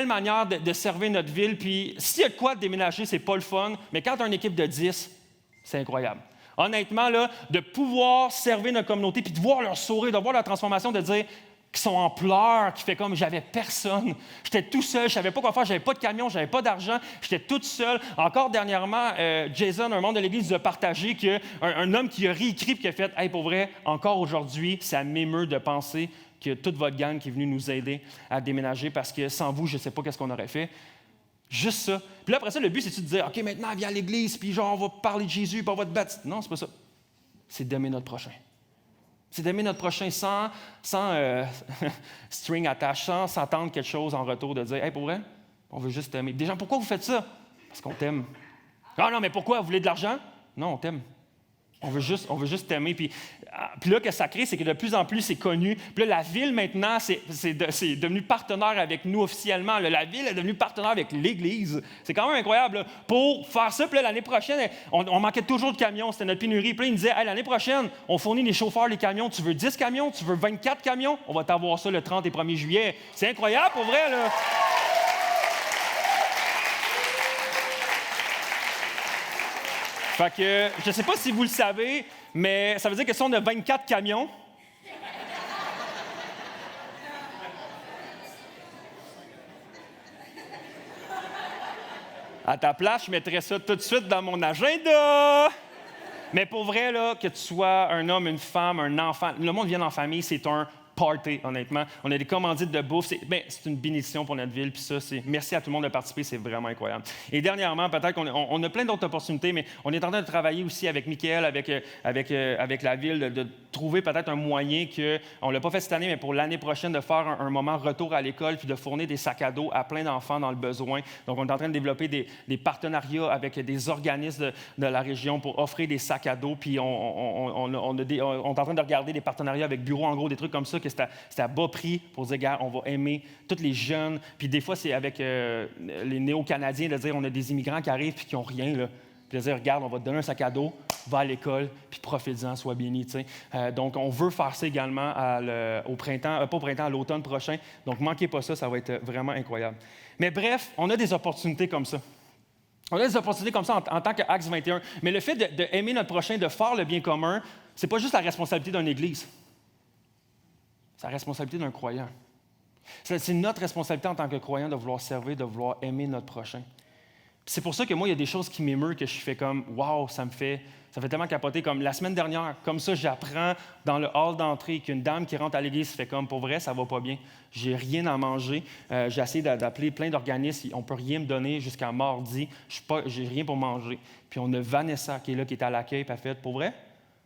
A: manière de servir notre ville. Puis, s'il y a de quoi de déménager, c'est pas le fun. Mais quand tu as une équipe de 10, c'est incroyable. Honnêtement, là, de pouvoir servir notre communauté, puis de voir leur sourire, de voir leur transformation, de dire qui sont en pleurs, qui fait comme j'avais personne. J'étais tout seul, je ne savais pas quoi faire, j'avais pas de camion, j'avais pas d'argent, j'étais toute seule. Encore dernièrement, Jason, un membre de l'Église, nous a partagé qu'un homme qui a réécrit et qui a fait « Hey, pour vrai, encore aujourd'hui, ça m'émeut de penser que toute votre gang qui est venue nous aider à déménager parce que sans vous, je ne sais pas qu'est-ce qu'on aurait fait. » Juste ça. Puis là, après ça, le but, c'est de dire « OK, maintenant, viens à l'Église, puis genre, on va parler de Jésus, puis on va te battre. » Non, c'est pas ça. C'est d'aimer notre prochain. C'est d'aimer notre prochain sans string attache, sans s'attendre quelque chose en retour, de dire « Hey, pour vrai, on veut juste t'aimer. » Des gens, pourquoi vous faites ça? Parce qu'on t'aime. Ah non, mais pourquoi? Vous voulez de l'argent? Non, on t'aime. On veut juste t'aimer. Puis là, que ça crée, c'est que de plus en plus, c'est connu. Puis là, la ville, maintenant, c'est devenu partenaire avec nous officiellement. Là, la ville est devenue partenaire avec l'Église. C'est quand même incroyable. Là. Pour faire ça, puis là, l'année prochaine, on manquait toujours de camions. C'était notre pénurie. Puis là, ils nous disaient, hey, l'année prochaine, on fournit les chauffeurs, les camions. Tu veux 10 camions? Tu veux 24 camions? On va t'avoir ça le 30 et 1er juillet. C'est incroyable, pour vrai, là. Fait que, je ne sais pas si vous le savez, mais ça veut dire que si on a 24 camions, à ta place, je mettrais ça tout de suite dans mon agenda. Mais pour vrai, là, que tu sois un homme, une femme, un enfant, le monde vient en famille, c'est un party, honnêtement. On a des commandites de bouffe. C'est une bénédiction pour notre ville. Puis ça, merci à tout le monde de participer. C'est vraiment incroyable. Et dernièrement, peut-être qu'on a plein d'autres opportunités, mais on est en train de travailler aussi avec Michael, avec la ville, de trouver peut-être un moyen on ne l'a pas fait cette année, mais pour l'année prochaine, de faire un moment retour à l'école puis de fournir des sacs à dos à plein d'enfants dans le besoin. Donc, on est en train de développer des partenariats avec des organismes de la région pour offrir des sacs à dos. Puis on est en train de regarder des partenariats avec bureaux, en gros, des trucs comme ça, que c'est à bas prix pour dire, gars, on va aimer tous les jeunes. Puis des fois, c'est avec les néo-canadiens de dire, on a des immigrants qui arrivent puis qui n'ont rien, là. Puis de dire, regarde, on va te donner un sac à dos, va à l'école, puis profite-en, sois béni. Donc, on veut faire ça également au printemps, pas au printemps, à l'automne prochain. Donc, manquez pas ça, ça va être vraiment incroyable. Mais bref, on a des opportunités comme ça. On a des opportunités comme ça en tant qu'Acts 21. Mais le fait d'aimer notre prochain, de faire le bien commun, c'est pas juste la responsabilité d'une Église. C'est la responsabilité d'un croyant. C'est notre responsabilité en tant que croyant de vouloir servir, de vouloir aimer notre prochain. Puis c'est pour ça que moi, il y a des choses qui m'émeuvent, que je fais comme « Wow, ça me fait tellement capoter. » Comme la semaine dernière, comme ça, j'apprends dans le hall d'entrée qu'une dame qui rentre à l'église fait comme « Pour vrai, ça va pas bien. J'ai rien à manger. J'ai essayé d'appeler plein d'organismes. On peut rien me donner jusqu'à mardi. J'ai rien pour manger. » Puis on a Vanessa qui est là, qui est à l'accueil, puis elle fait « Pour vrai?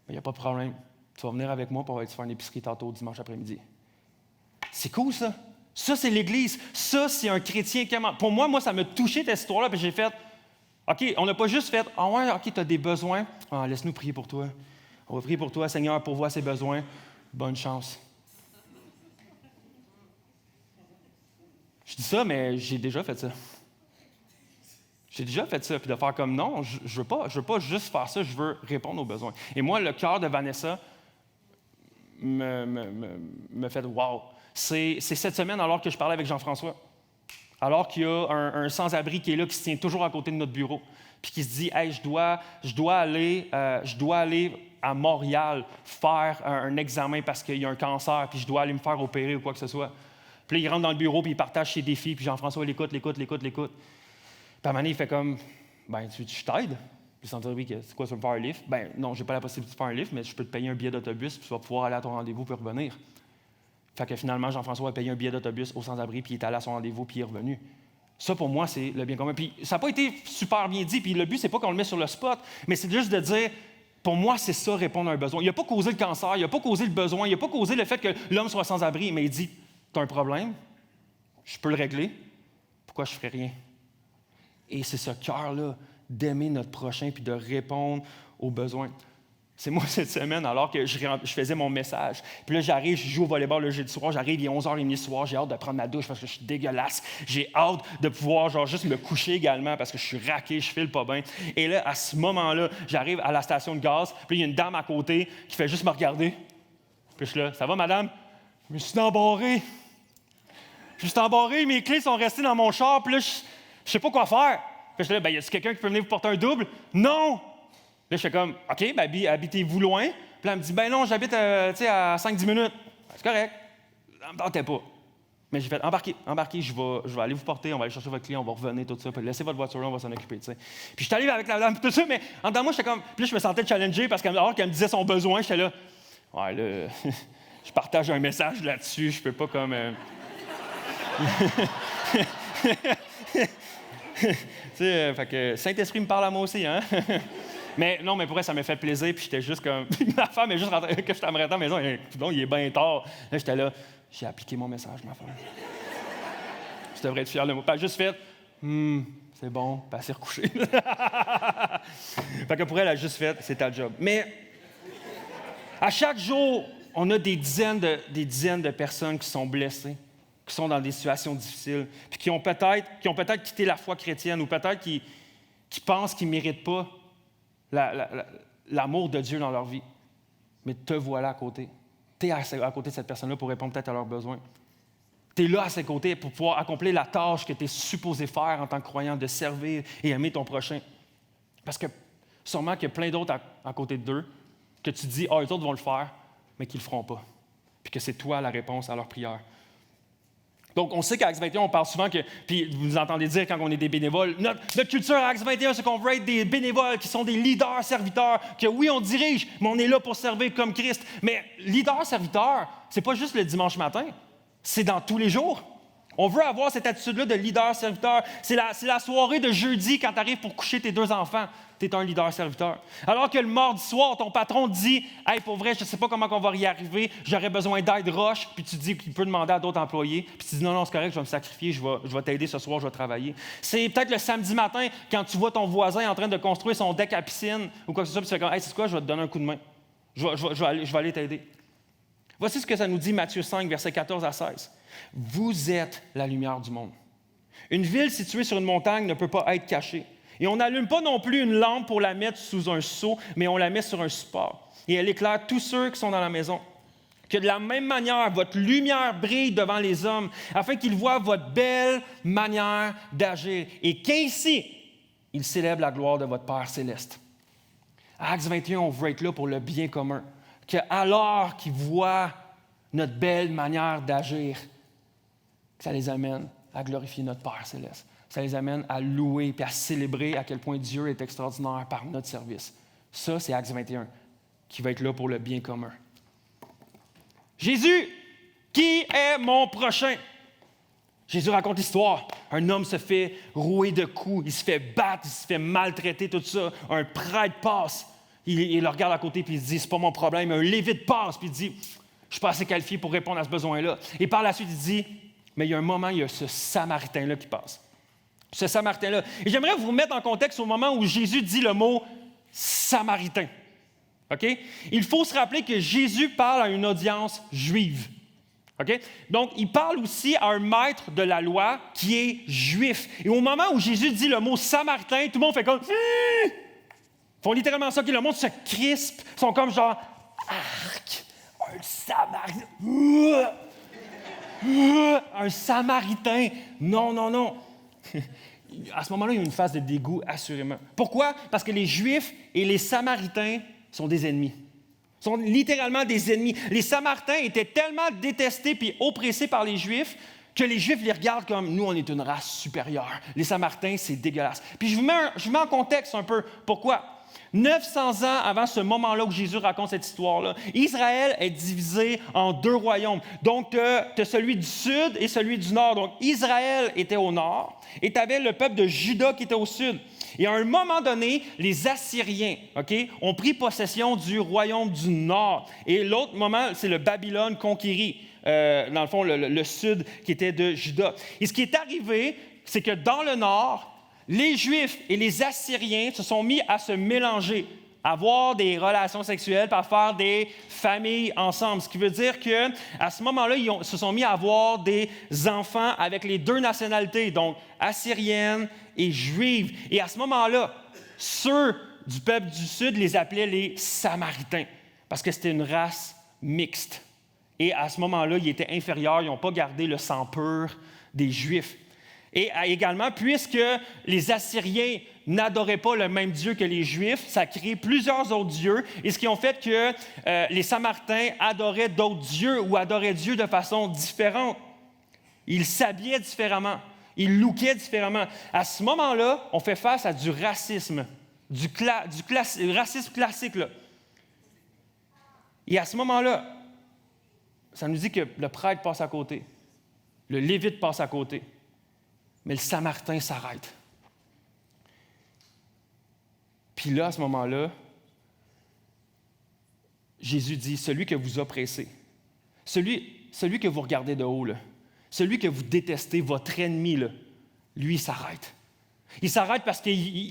A: Il n'y a pas de problème. Tu vas venir avec moi, puis on va aller te faire une épicerie tantôt dimanche après-midi. » C'est cool, ça. Ça, c'est l'Église. Ça, c'est un chrétien. Pour moi, ça m'a touché, cette histoire-là, puis j'ai fait, OK, on n'a pas juste fait, ah ouais, OK, tu as des besoins. Ah, laisse-nous prier pour toi. On va prier pour toi, Seigneur, pourvois ses besoins. Bonne chance. Je dis ça, mais j'ai déjà fait ça. J'ai déjà fait ça, puis de faire comme non, je veux pas juste faire ça, je veux répondre aux besoins. Et moi, le cœur de Vanessa me fait wow. C'est cette semaine, alors que je parlais avec Jean-François, alors qu'il y a un sans-abri qui est là, qui se tient toujours à côté de notre bureau, puis qui se dit « Hey, je dois aller à Montréal faire un examen parce qu'il y a un cancer, puis je dois aller me faire opérer ou quoi que ce soit. » Puis là, il rentre dans le bureau, puis il partage ses défis, puis Jean-François, il l'écoute. Puis à un moment donné, il fait comme « Ben, tu t'aides? » Puis il s'en dit « C'est quoi, tu veux me faire un lift? » Ben non, j'ai pas la possibilité de faire un lift, mais je peux te payer un billet d'autobus, puis tu vas pouvoir aller à ton rendez-vous, puis revenir. Fait que finalement, Jean-François a payé un billet d'autobus au sans-abri, puis il est allé à son rendez-vous, puis il est revenu. Ça, pour moi, c'est le bien commun. Puis ça n'a pas été super bien dit, puis le but, c'est pas qu'on le met sur le spot, mais c'est juste de dire, pour moi, c'est ça, répondre à un besoin. Il n'a pas causé le cancer, il n'a pas causé le besoin, il n'a pas causé le fait que l'homme soit sans-abri, mais il dit, tu as un problème, je peux le régler, pourquoi je ne ferais rien? Et c'est ce cœur-là d'aimer notre prochain, puis de répondre aux besoins. C'est moi, cette semaine, alors que je faisais mon message. Puis là, j'arrive, je joue au volleyball le jeudi soir. J'arrive, il est 11h30 le soir. J'ai hâte de prendre ma douche parce que je suis dégueulasse. J'ai hâte de pouvoir juste me coucher également parce que je suis raqué, je file pas bien. Et là, à ce moment-là, j'arrive à la station de gaz. Puis il y a une dame à côté qui fait juste me regarder. Puis je suis là, ça va, madame? Je me suis embarré. Mes clés sont restées dans mon char. Puis là, je sais pas quoi faire. Puis je suis là, ben, y a-t-il quelqu'un qui peut venir vous porter un double? Non! Là, je fais comme, OK, ben, habitez-vous loin? Puis là, elle me dit, ben non, j'habite à 5-10 minutes. Ben, c'est correct. Ça me tentait pas. Mais j'ai fait, embarquez, je vais aller vous porter, on va aller chercher votre client, on va revenir, tout ça. Puis laissez votre voiture là, on va s'en occuper, tu sais. Puis je suis allé avec la dame, tout ça, mais en dedans, moi, j'étais comme, puis là, je me sentais challengé parce qu'alors qu'elle me disait son besoin, j'étais là, ouais, là, je partage un message là-dessus, je peux pas comme. Tu sais, fait que Saint-Esprit me parle à moi aussi, hein? Mais non, mais pour vrai, ça m'a fait plaisir, puis j'étais juste comme... Ma femme est juste rentrée, que je t'aimerais à la maison, il est bien tard. Là, j'étais là, j'ai appliqué mon message, ma femme. Je devrais être fier de moi. Puis elle a juste fait, c'est bon, puis elle s'est recouchée. Fait que pour elle a juste fait, c'est ta job. Mais à chaque jour, on a des dizaines de personnes qui sont blessées, qui sont dans des situations difficiles, puis qui ont peut-être quitté la foi chrétienne, ou peut-être qui pensent qu'ils ne méritent pas l'amour de Dieu dans leur vie. Mais te voilà à côté. Tu es à côté de cette personne-là pour répondre peut-être à leurs besoins. Tu es là à ses côtés pour pouvoir accomplir la tâche que tu es supposé faire en tant que croyant, de servir et aimer ton prochain. Parce que sûrement qu'il y a plein d'autres à côté d'eux que tu dis, les autres vont le faire, mais qu'ils ne le feront pas. Puis que c'est toi la réponse à leur prière. Donc, on sait qu'à Acts 21, on parle souvent que, puis vous nous entendez dire quand on est des bénévoles, notre culture à Acts 21, c'est qu'on veut être des bénévoles qui sont des leaders, serviteurs, que oui, on dirige, mais on est là pour servir comme Christ. Mais leader, serviteur, c'est pas juste le dimanche matin, c'est dans tous les jours. On veut avoir cette attitude-là de leader-serviteur. C'est la soirée de jeudi quand tu arrives pour coucher tes 2 enfants. Tu es un leader-serviteur. Alors que le mardi soir, ton patron te dit « Hey, pour vrai, je ne sais pas comment on va y arriver, j'aurais besoin d'aide roche. » Puis tu dis qu'il peut demander à d'autres employés. Puis tu dis « Non, c'est correct, je vais me sacrifier, je vais t'aider ce soir, je vais travailler. » C'est peut-être le samedi matin quand tu vois ton voisin en train de construire son deck à piscine ou quoi que ce soit, puis tu fais comme « Hey, c'est quoi, je vais te donner un coup de main. Je vais aller t'aider. » Voici ce que ça nous dit Matthieu 5, versets 14 à 16. « Vous êtes la lumière du monde. Une ville située sur une montagne ne peut pas être cachée. Et on n'allume pas non plus une lampe pour la mettre sous un seau, mais on la met sur un support. Et elle éclaire tous ceux qui sont dans la maison. Que de la même manière, votre lumière brille devant les hommes, afin qu'ils voient votre belle manière d'agir. Et qu'ainsi, il célèbre la gloire de votre Père céleste. À Acts 21, on veut être là pour le bien commun. Que alors qu'ils voient notre belle manière d'agir, ça les amène à glorifier notre Père céleste. Ça les amène à louer et à célébrer à quel point Dieu est extraordinaire par notre service. Ça, c'est Acts 21, qui va être là pour le bien commun. Jésus, qui est mon prochain? Jésus raconte l'histoire. Un homme se fait rouer de coups, il se fait battre, il se fait maltraiter, tout ça. Un prêtre passe, il le regarde à côté puis il se dit, c'est pas mon problème. Un lévite passe puis il dit, je suis pas assez qualifié pour répondre à ce besoin-là. Et par la suite, il dit, mais il y a un moment, il y a ce Samaritain-là qui passe. Ce Samaritain-là. Et j'aimerais vous mettre en contexte au moment où Jésus dit le mot Samaritain. OK? Il faut se rappeler que Jésus parle à une audience juive. OK? Donc, il parle aussi à un maître de la loi qui est juif. Et au moment où Jésus dit le mot Samaritain, tout le monde fait comme... Ils font littéralement ça, que le monde se crispe. Ils sont comme genre... Arc! Un Samaritain! Un Samaritain! Non, non, non! À ce moment-là, il y a une phase de dégoût, assurément. Pourquoi? Parce que les Juifs et les Samaritains sont des ennemis. Sont littéralement des ennemis. Les Samaritains étaient tellement détestés puis oppressés par les Juifs que les Juifs les regardent comme « nous, on est une race supérieure ». Les Samaritains, c'est dégueulasse. Puis je vous mets en contexte un peu. Pourquoi? 900 ans avant ce moment-là où Jésus raconte cette histoire-là, Israël est divisé en deux royaumes. Donc, tu as celui du sud et celui du nord. Donc, Israël était au nord et tu avais le peuple de Juda qui était au sud. Et à un moment donné, les Assyriens ont pris possession du royaume du nord. Et l'autre moment, c'est le Babylone conquérit, dans le fond, le sud qui était de Juda. Et ce qui est arrivé, c'est que dans le nord, les Juifs et les Assyriens se sont mis à se mélanger, à avoir des relations sexuelles, à faire des familles ensemble. Ce qui veut dire qu'à ce moment-là, ils se sont mis à avoir des enfants avec les deux nationalités, donc assyrienne et juive. Et à ce moment-là, ceux du peuple du Sud les appelaient les Samaritains, parce que c'était une race mixte. Et à ce moment-là, ils étaient inférieurs, ils n'ont pas gardé le sang pur des Juifs. Et également, puisque les Assyriens n'adoraient pas le même Dieu que les Juifs, ça a créé plusieurs autres dieux, et ce qui a fait que les Samaritains adoraient d'autres dieux ou adoraient Dieu de façon différente. Ils s'habillaient différemment, ils lookaient différemment. À ce moment-là, on fait face à du racisme, du racisme classique, là. Et à ce moment-là, ça nous dit que le prêtre passe à côté, le lévite passe à côté. Mais le Samaritain s'arrête. Puis là, à ce moment-là, Jésus dit, celui que vous oppressez, celui que vous regardez de haut, là, celui que vous détestez, votre ennemi, là, lui, il s'arrête. Il s'arrête parce que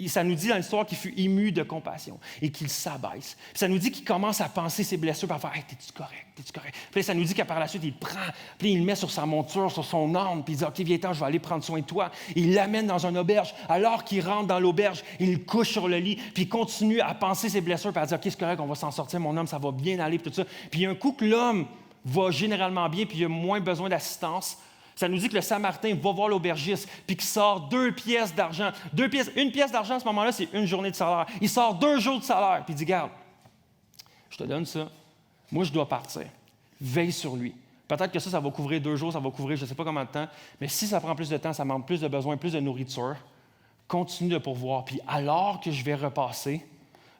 A: ça nous dit dans l'histoire qu'il fut ému de compassion et qu'il s'abaisse. Puis ça nous dit qu'il commence à penser ses blessures, puis à faire « Hey, t'es-tu correct? T'es-tu correct? » Puis ça nous dit que par la suite, il prend, puis il le met sur sa monture, sur son âne, puis il dit « OK, viens-t'en, je vais aller prendre soin de toi. » Il l'amène dans une auberge. Alors qu'il rentre dans l'auberge, il couche sur le lit, puis il continue à penser ses blessures, puis à dire « OK, c'est correct, on va s'en sortir, mon homme, ça va bien aller, puis tout ça. » Puis un coup que l'homme va généralement bien, puis il a moins besoin d'assistance, ça nous dit que le Samaritain va voir l'aubergiste puis qu'il sort 2 pièces d'argent. 2 pièces, 1 pièce d'argent à ce moment-là, c'est 1 journée de salaire. Il sort 2 jours de salaire puis il dit, garde, je te donne ça. Moi, je dois partir. Veille sur lui. Peut-être que ça va couvrir 2 jours, ça va couvrir je ne sais pas combien de temps. Mais si ça prend plus de temps, ça manque plus de besoin, plus de nourriture, continue de pourvoir. Puis alors que je vais repasser,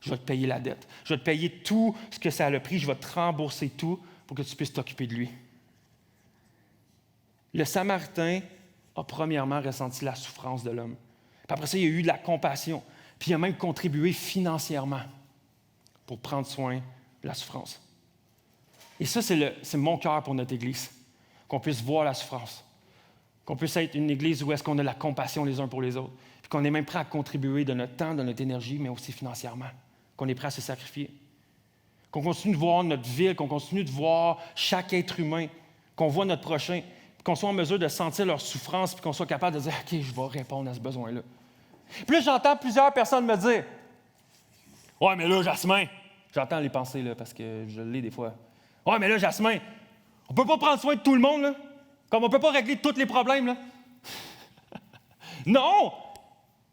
A: je vais te payer la dette. Je vais te payer tout ce que ça a le prix. Je vais te rembourser tout pour que tu puisses t'occuper de lui. Le Samaritain a premièrement ressenti la souffrance de l'homme. Puis après ça, il a eu de la compassion. Puis il a même contribué financièrement pour prendre soin de la souffrance. Et ça, c'est mon cœur pour notre Église, qu'on puisse voir la souffrance, qu'on puisse être une Église où est-ce qu'on a la compassion les uns pour les autres, puis qu'on est même prêt à contribuer de notre temps, de notre énergie, mais aussi financièrement, qu'on est prêt à se sacrifier, qu'on continue de voir notre ville, qu'on continue de voir chaque être humain, qu'on voit notre prochain, qu'on soit en mesure de sentir leur souffrance puis qu'on soit capable de dire « OK, je vais répondre à ce besoin-là. » Puis là, j'entends plusieurs personnes me dire « Ouais, mais là, Jasmin, j'entends les pensées là, parce que je l'ai des fois. « Ouais, mais là, Jasmin, on ne peut pas prendre soin de tout le monde, là. Comme on ne peut pas régler tous les problèmes. Là. » Non!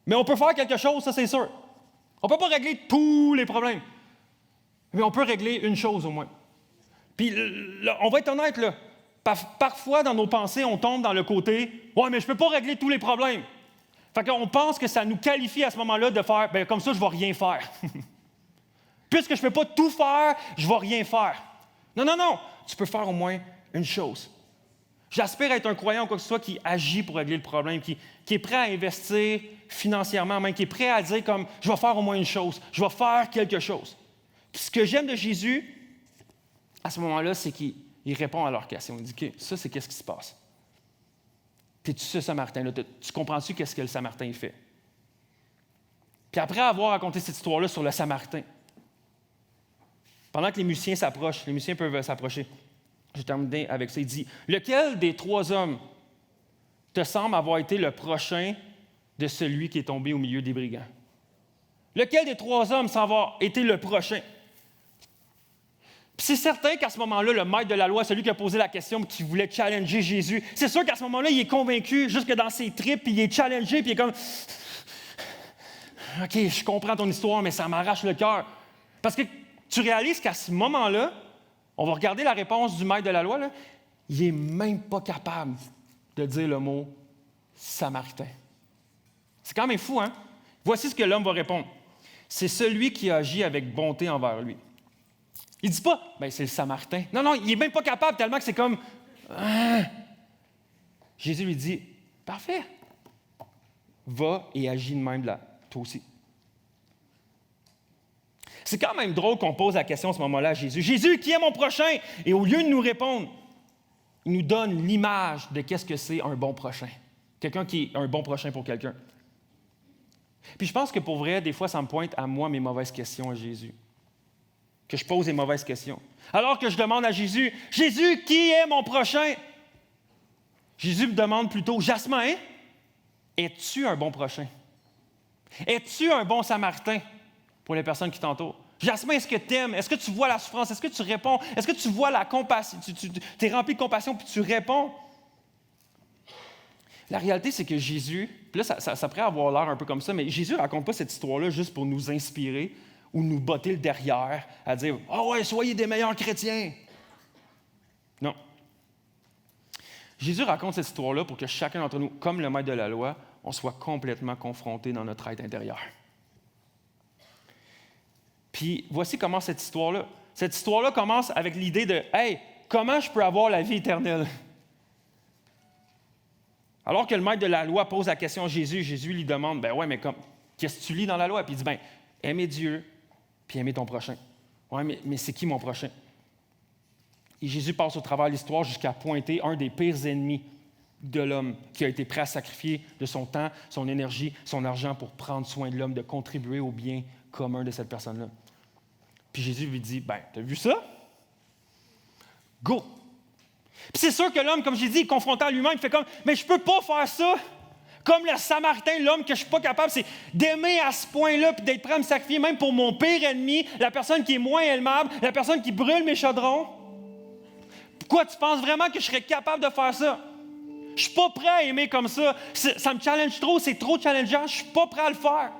A: Mais on peut faire quelque chose, ça c'est sûr. On ne peut pas régler tous les problèmes. Mais on peut régler une chose au moins. Puis, on va être honnête, là. Parfois, dans nos pensées, on tombe dans le côté « Ouais, mais je ne peux pas régler tous les problèmes. » Fait qu'on pense que ça nous qualifie à ce moment-là de faire « Bien, comme ça, je ne vais rien faire. » Puisque je ne peux pas tout faire, je ne vais rien faire. Non, non, non. Tu peux faire au moins une chose. J'aspire à être un croyant ou quoi que ce soit qui agit pour régler le problème, qui est prêt à investir financièrement, même qui est prêt à dire comme je vais faire au moins une chose, je vais faire quelque chose. Puis ce que j'aime de Jésus, à ce moment-là, c'est qu'il répond à leur question. Il dit que ça, c'est qu'est-ce qui se passe. T'es-tu ce Samaritain-là? Tu comprends-tu qu'est-ce que le Samaritain fait? Puis après avoir raconté cette histoire-là sur le Samaritain, pendant que les musiciens s'approchent, les musiciens peuvent s'approcher. Je termine avec ça. Il dit, « Lequel des 3 hommes te semble avoir été le prochain de celui qui est tombé au milieu des brigands? » Lequel des 3 hommes semble avoir été le prochain? Puis c'est certain qu'à ce moment-là, le maître de la loi, celui qui a posé la question, qui voulait challenger Jésus, c'est sûr qu'à ce moment-là, il est convaincu jusque dans ses tripes, puis il est challengé, puis il est comme « OK, je comprends ton histoire, mais ça m'arrache le cœur. » Parce que tu réalises qu'à ce moment-là, on va regarder la réponse du maître de la loi, là, il n'est même pas capable de dire le mot « samaritain ». C'est quand même fou, hein? Voici ce que l'homme va répondre. C'est celui qui agit avec bonté envers lui. Il ne dit pas « c'est le Samaritain ». Non, non, il n'est même pas capable tellement que c'est comme ah. Jésus lui dit « Parfait, va et agis de même là, toi aussi ». C'est quand même drôle qu'on pose la question à ce moment-là à Jésus. « Jésus, qui est mon prochain? » Et au lieu de nous répondre, il nous donne l'image de qu'est-ce que c'est un bon prochain. Quelqu'un qui est un bon prochain pour quelqu'un. Puis je pense que pour vrai, des fois, ça me pointe à moi mes mauvaises questions à Jésus. Que je pose des mauvaises questions. Alors que je demande à Jésus, « Jésus, qui est mon prochain? » Jésus me demande plutôt, « Jasmin, es-tu un bon prochain? Es-tu un bon Samaritain pour les personnes qui t'entourent? Jasmin, est-ce que tu aimes? Est-ce que tu vois la souffrance? Est-ce que tu réponds? Est-ce que tu vois la compassion? Tu es rempli de compassion puis tu réponds? » La réalité, c'est que Jésus, puis là, ça pourrait avoir l'air un peu comme ça, mais Jésus ne raconte pas cette histoire-là juste pour nous inspirer ou nous botter le derrière à dire « Ah ouais, soyez des meilleurs chrétiens! » Non. Jésus raconte cette histoire-là pour que chacun d'entre nous, comme le maître de la loi, on soit complètement confronté dans notre être intérieur. Puis voici comment cette histoire-là. Cette histoire-là commence avec l'idée de « Hey, comment je peux avoir la vie éternelle? » Alors que le maître de la loi pose la question à Jésus, Jésus lui demande « Ben ouais, mais qu'est-ce que tu lis dans la loi? » Puis il dit « Ben, aimer Dieu, puis aimer ton prochain. » Ouais, mais c'est qui mon prochain? Et Jésus passe au travers de l'histoire jusqu'à pointer un des pires ennemis de l'homme qui a été prêt à sacrifier de son temps, son énergie, son argent pour prendre soin de l'homme, de contribuer au bien commun de cette personne-là. Puis Jésus lui dit « Ben, t'as vu ça? Go! » Puis c'est sûr que l'homme, comme j'ai dit, confronté à lui-même, il fait comme « Mais je ne peux pas faire ça! » Comme le Samaritain, l'homme que je ne suis pas capable, c'est d'aimer à ce point-là puis d'être prêt à me sacrifier même pour mon pire ennemi, la personne qui est moins aimable, la personne qui brûle mes chaudrons. Pourquoi tu penses vraiment que je serais capable de faire ça? Je ne suis pas prêt à aimer comme ça. Ça me challenge trop, c'est trop challengeant, je ne suis pas prêt à le faire.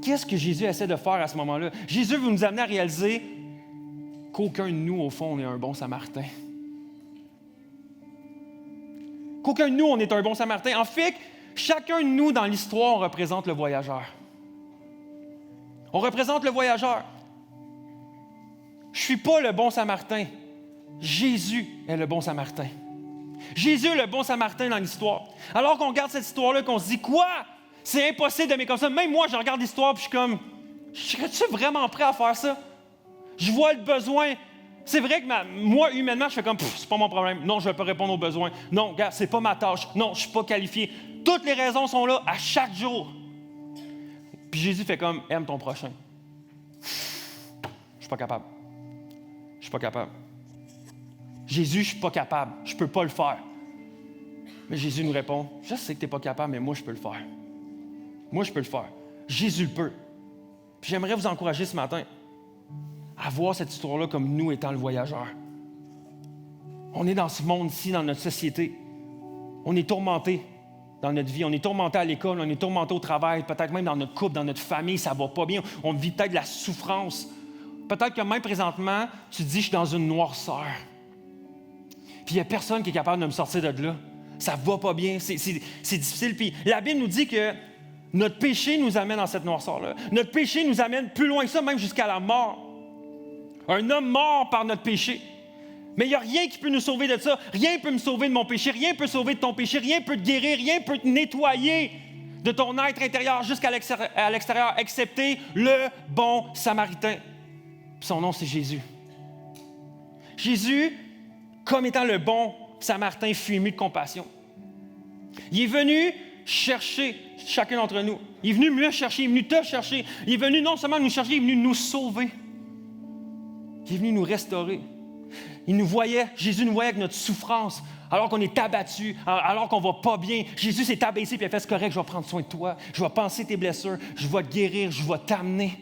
A: Qu'est-ce que Jésus essaie de faire à ce moment-là? Jésus veut nous amener à réaliser qu'aucun de nous, au fond, n'est un bon Samaritain. Qu'aucun de nous, on est un bon Samaritain. En fait, chacun de nous, dans l'histoire, on représente le voyageur. On représente le voyageur. Je ne suis pas le bon Samaritain. Jésus est le bon Samaritain. Jésus est le bon Samaritain dans l'histoire. Alors qu'on regarde cette histoire-là, qu'on se dit « Quoi? C'est impossible d'aimer comme ça. » Même moi, je regarde l'histoire et je suis comme « Serais-tu vraiment prêt à faire ça? » Je vois le besoin. C'est vrai que moi, humainement, je fais comme « C'est pas mon problème. Non, je ne vais pas répondre aux besoins. Non, regarde, c'est pas ma tâche. Non, je ne suis pas qualifié. » Toutes les raisons sont là à chaque jour. Puis Jésus fait comme « Aime ton prochain. » Je suis pas capable. Je suis pas capable. Jésus, je suis pas capable. Je peux pas le faire. Mais Jésus nous répond « Je sais que tu n'es pas capable, mais moi, je peux le faire. Moi, je peux le faire. Jésus le peut. » Puis j'aimerais vous encourager ce matin à voir cette histoire-là comme nous étant le voyageur. On est dans ce monde-ci, dans notre société. On est tourmenté. dans notre vie. On est tourmenté à l'école, on est tourmenté au travail, peut-être même dans notre couple, dans notre famille, ça ne va pas bien. On vit peut-être de la souffrance. Peut-être que même présentement, tu te dis, je suis dans une noirceur. Puis il n'y a personne qui est capable de me sortir de là. Ça ne va pas bien, c'est difficile. Puis la Bible nous dit que notre péché nous amène dans cette noirceur-là. Notre péché nous amène plus loin que ça, même jusqu'à la mort. Un homme mort par notre péché. Mais il n'y a rien qui peut nous sauver de ça. Rien ne peut me sauver de mon péché. Rien ne peut sauver de ton péché. Rien ne peut te guérir. Rien ne peut te nettoyer de ton être intérieur jusqu'à l'extérieur, excepté le bon Samaritain. Puis son nom, c'est Jésus. Jésus, comme étant le bon Samaritain, fut ému de compassion. Il est venu chercher chacun d'entre nous. Il est venu me chercher, il est venu te chercher. Il est venu non seulement nous chercher, il est venu nous sauver. Il est venu nous restaurer. Jésus nous voyait avec notre souffrance, alors qu'on est abattu, alors qu'on ne va pas bien. Jésus s'est abaissé et il a fait, c'est correct, je vais prendre soin de toi. Je vais penser tes blessures, je vais te guérir, je vais t'amener.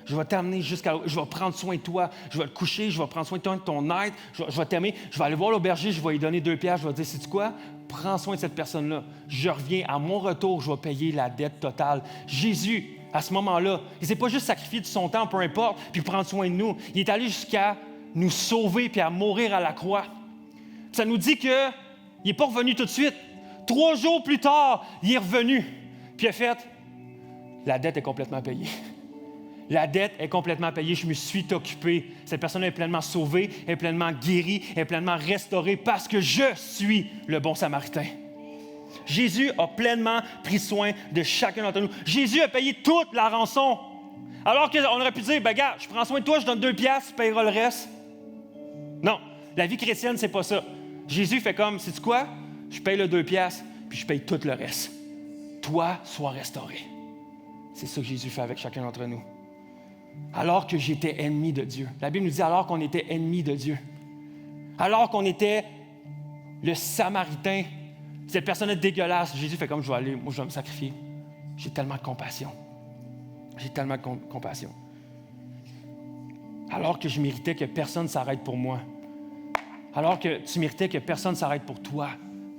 A: Je vais t'amener je vais prendre soin de toi, je vais te coucher, je vais prendre soin de toi, de ton être, je vais t'aimer. Je vais aller voir l'auberger, je vais lui donner 2 piastres, je vais dire, sais-tu quoi? Prends soin de cette personne-là. Je reviens, à mon retour, je vais payer la dette totale. Jésus, à ce moment-là, il ne s'est pas juste sacrifié de son temps, peu importe, puis prendre soin de nous. Il est allé jusqu'à nous sauver puis à mourir à la croix. Ça nous dit qu'il n'est pas revenu tout de suite. 3 jours plus tard, il est revenu. Puis il a fait, la dette est complètement payée. La dette est complètement payée. Je me suis occupé. Cette personne est pleinement sauvée, est pleinement guérie, est pleinement restaurée parce que je suis le bon Samaritain. Jésus a pleinement pris soin de chacun d'entre nous. Jésus a payé toute la rançon. Alors qu'on aurait pu dire, ben gars, je prends soin de toi, je donne 2 piastres, tu payeras le reste. Non, la vie chrétienne, c'est pas ça. Jésus fait comme, sais-tu quoi? Je paye le 2 piastres, puis je paye tout le reste. Toi, sois restauré. C'est ça que Jésus fait avec chacun d'entre nous. Alors que j'étais ennemi de Dieu. La Bible nous dit alors qu'on était ennemi de Dieu. Alors qu'on était le Samaritain, cette personne dégueulasse. Jésus fait comme, je vais aller, moi je vais me sacrifier. J'ai tellement de compassion. J'ai tellement de compassion. Alors que je méritais que personne ne s'arrête pour moi. Alors que tu méritais que personne ne s'arrête pour toi.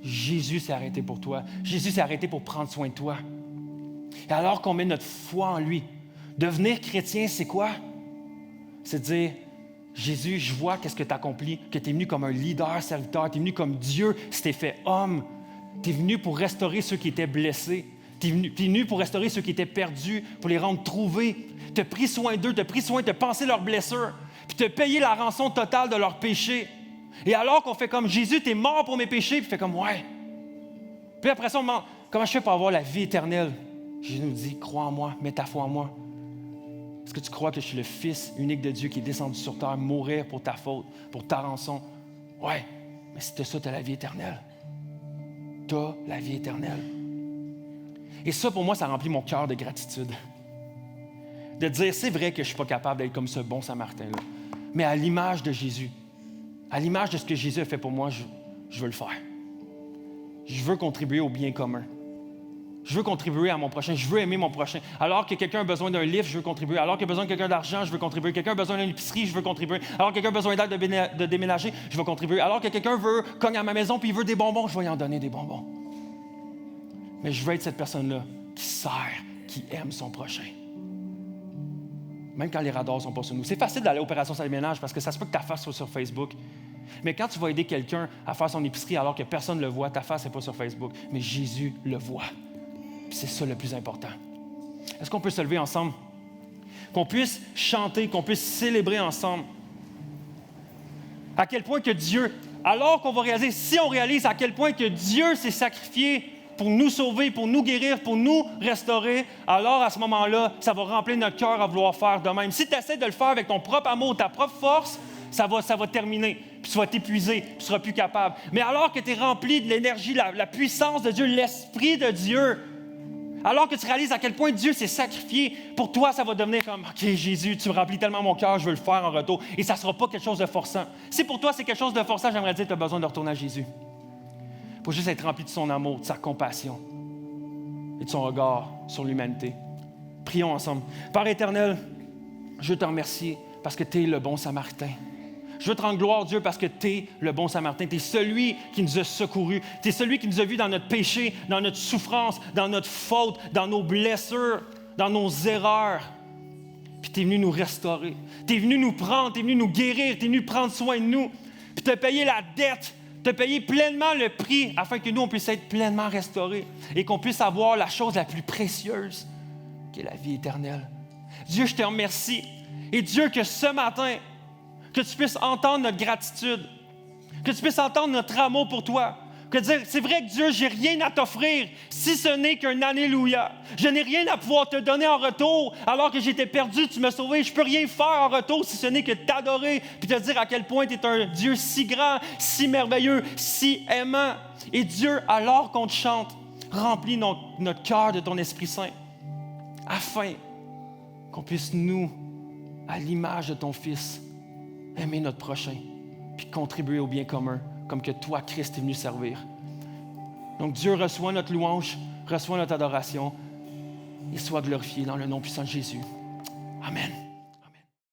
A: Jésus s'est arrêté pour toi. Jésus s'est arrêté pour prendre soin de toi. Et alors qu'on met notre foi en lui, devenir chrétien, c'est quoi? C'est de dire, Jésus, je vois qu'est-ce que tu as accompli, que tu es venu comme un leader, serviteur, tu es venu comme Dieu, tu t'es fait homme. Tu es venu pour restaurer ceux qui étaient blessés. Tu es venu pour restaurer ceux qui étaient perdus, pour les rendre trouvés. Tu as pris soin d'eux, tu as pris soin de penser leurs blessures, puis tu as payé la rançon totale de leurs péchés. Et alors qu'on fait comme Jésus, tu es mort pour mes péchés, puis il fait comme ouais. Puis après ça, on demande comment je fais pour avoir la vie éternelle? Jésus nous dit, crois en moi, mets ta foi en moi. Est-ce que tu crois que je suis le Fils unique de Dieu qui est descendu sur terre, mourir pour ta faute, pour ta rançon? Ouais, mais si tu as ça, tu as la vie éternelle. Tu as la vie éternelle. Et ça, pour moi, ça remplit mon cœur de gratitude. De dire, c'est vrai que je ne suis pas capable d'être comme ce bon Samaritain-là, mais à l'image de Jésus, à l'image de ce que Jésus a fait pour moi, je veux le faire. Je veux contribuer au bien commun. Je veux contribuer à mon prochain. Je veux aimer mon prochain. Alors que quelqu'un a besoin d'un livre, je veux contribuer. Alors qu'il a besoin de quelqu'un d'argent, je veux contribuer. Quelqu'un a besoin d'une épicerie, je veux contribuer. Alors que quelqu'un a besoin d'aide de déménager, je veux contribuer. Alors que quelqu'un veut cogner à ma maison puis il veut des bonbons, je vais lui en donner des bonbons. Mais je veux être cette personne-là qui sert, qui aime son prochain. Même quand les radars ne sont pas sur nous. C'est facile d'aller à l'opération salle de ménage parce que ça se peut que ta face soit sur Facebook. Mais quand tu vas aider quelqu'un à faire son épicerie alors que personne ne le voit, ta face n'est pas sur Facebook. Mais Jésus le voit. Puis c'est ça le plus important. Est-ce qu'on peut se lever ensemble? Qu'on puisse chanter, qu'on puisse célébrer ensemble. À quel point que Dieu, alors qu'on va réaliser, si on réalise à quel point que Dieu s'est sacrifié pour nous sauver, pour nous guérir, pour nous restaurer, alors à ce moment-là, ça va remplir notre cœur à vouloir faire de même. Si tu essaies de le faire avec ton propre amour, ta propre force, ça va terminer, puis tu vas t'épuiser, puis tu ne seras plus capable. Mais alors que tu es rempli de l'énergie, la puissance de Dieu, l'Esprit de Dieu, alors que tu réalises à quel point Dieu s'est sacrifié, pour toi, ça va devenir comme « OK, Jésus, tu me remplis tellement mon cœur, je veux le faire en retour. » Et ça ne sera pas quelque chose de forçant. Si pour toi, c'est quelque chose de forçant, j'aimerais dire que tu as besoin de retourner à Jésus. Pour juste être rempli de son amour, de sa compassion et de son regard sur l'humanité. Prions ensemble. Père éternel, je te remercie parce que tu es le bon Samaritain. Je veux te rendre gloire, Dieu, parce que tu es le bon Samaritain. Tu es celui qui nous a secourus. Tu es celui qui nous a vus dans notre péché, dans notre souffrance, dans notre faute, dans nos blessures, dans nos erreurs. Puis tu es venu nous restaurer. Tu es venu nous prendre, tu es venu nous guérir, tu es venu prendre soin de nous. Puis tu as payé la dette, tu as payé pleinement le prix afin que nous, on puisse être pleinement restaurés et qu'on puisse avoir la chose la plus précieuse, qui est la vie éternelle. Dieu, je te remercie. Et Dieu, que ce matin, que tu puisses entendre notre gratitude, que tu puisses entendre notre amour pour toi, que dire, c'est vrai que Dieu, j'ai rien à t'offrir si ce n'est qu'un Alléluia. Je n'ai rien à pouvoir te donner en retour alors que j'étais perdu, tu m'as sauvé. Je ne peux rien faire en retour si ce n'est que t'adorer puis te dire à quel point tu es un Dieu si grand, si merveilleux, si aimant. Et Dieu, alors qu'on te chante, remplis notre cœur de ton Esprit Saint afin qu'on puisse nous, à l'image de ton Fils, aimer notre prochain puis contribuer au bien commun comme que toi, Christ, est venu servir. Donc Dieu, reçoit notre louange, reçoit notre adoration et sois glorifié dans le nom puissant de Jésus. Amen.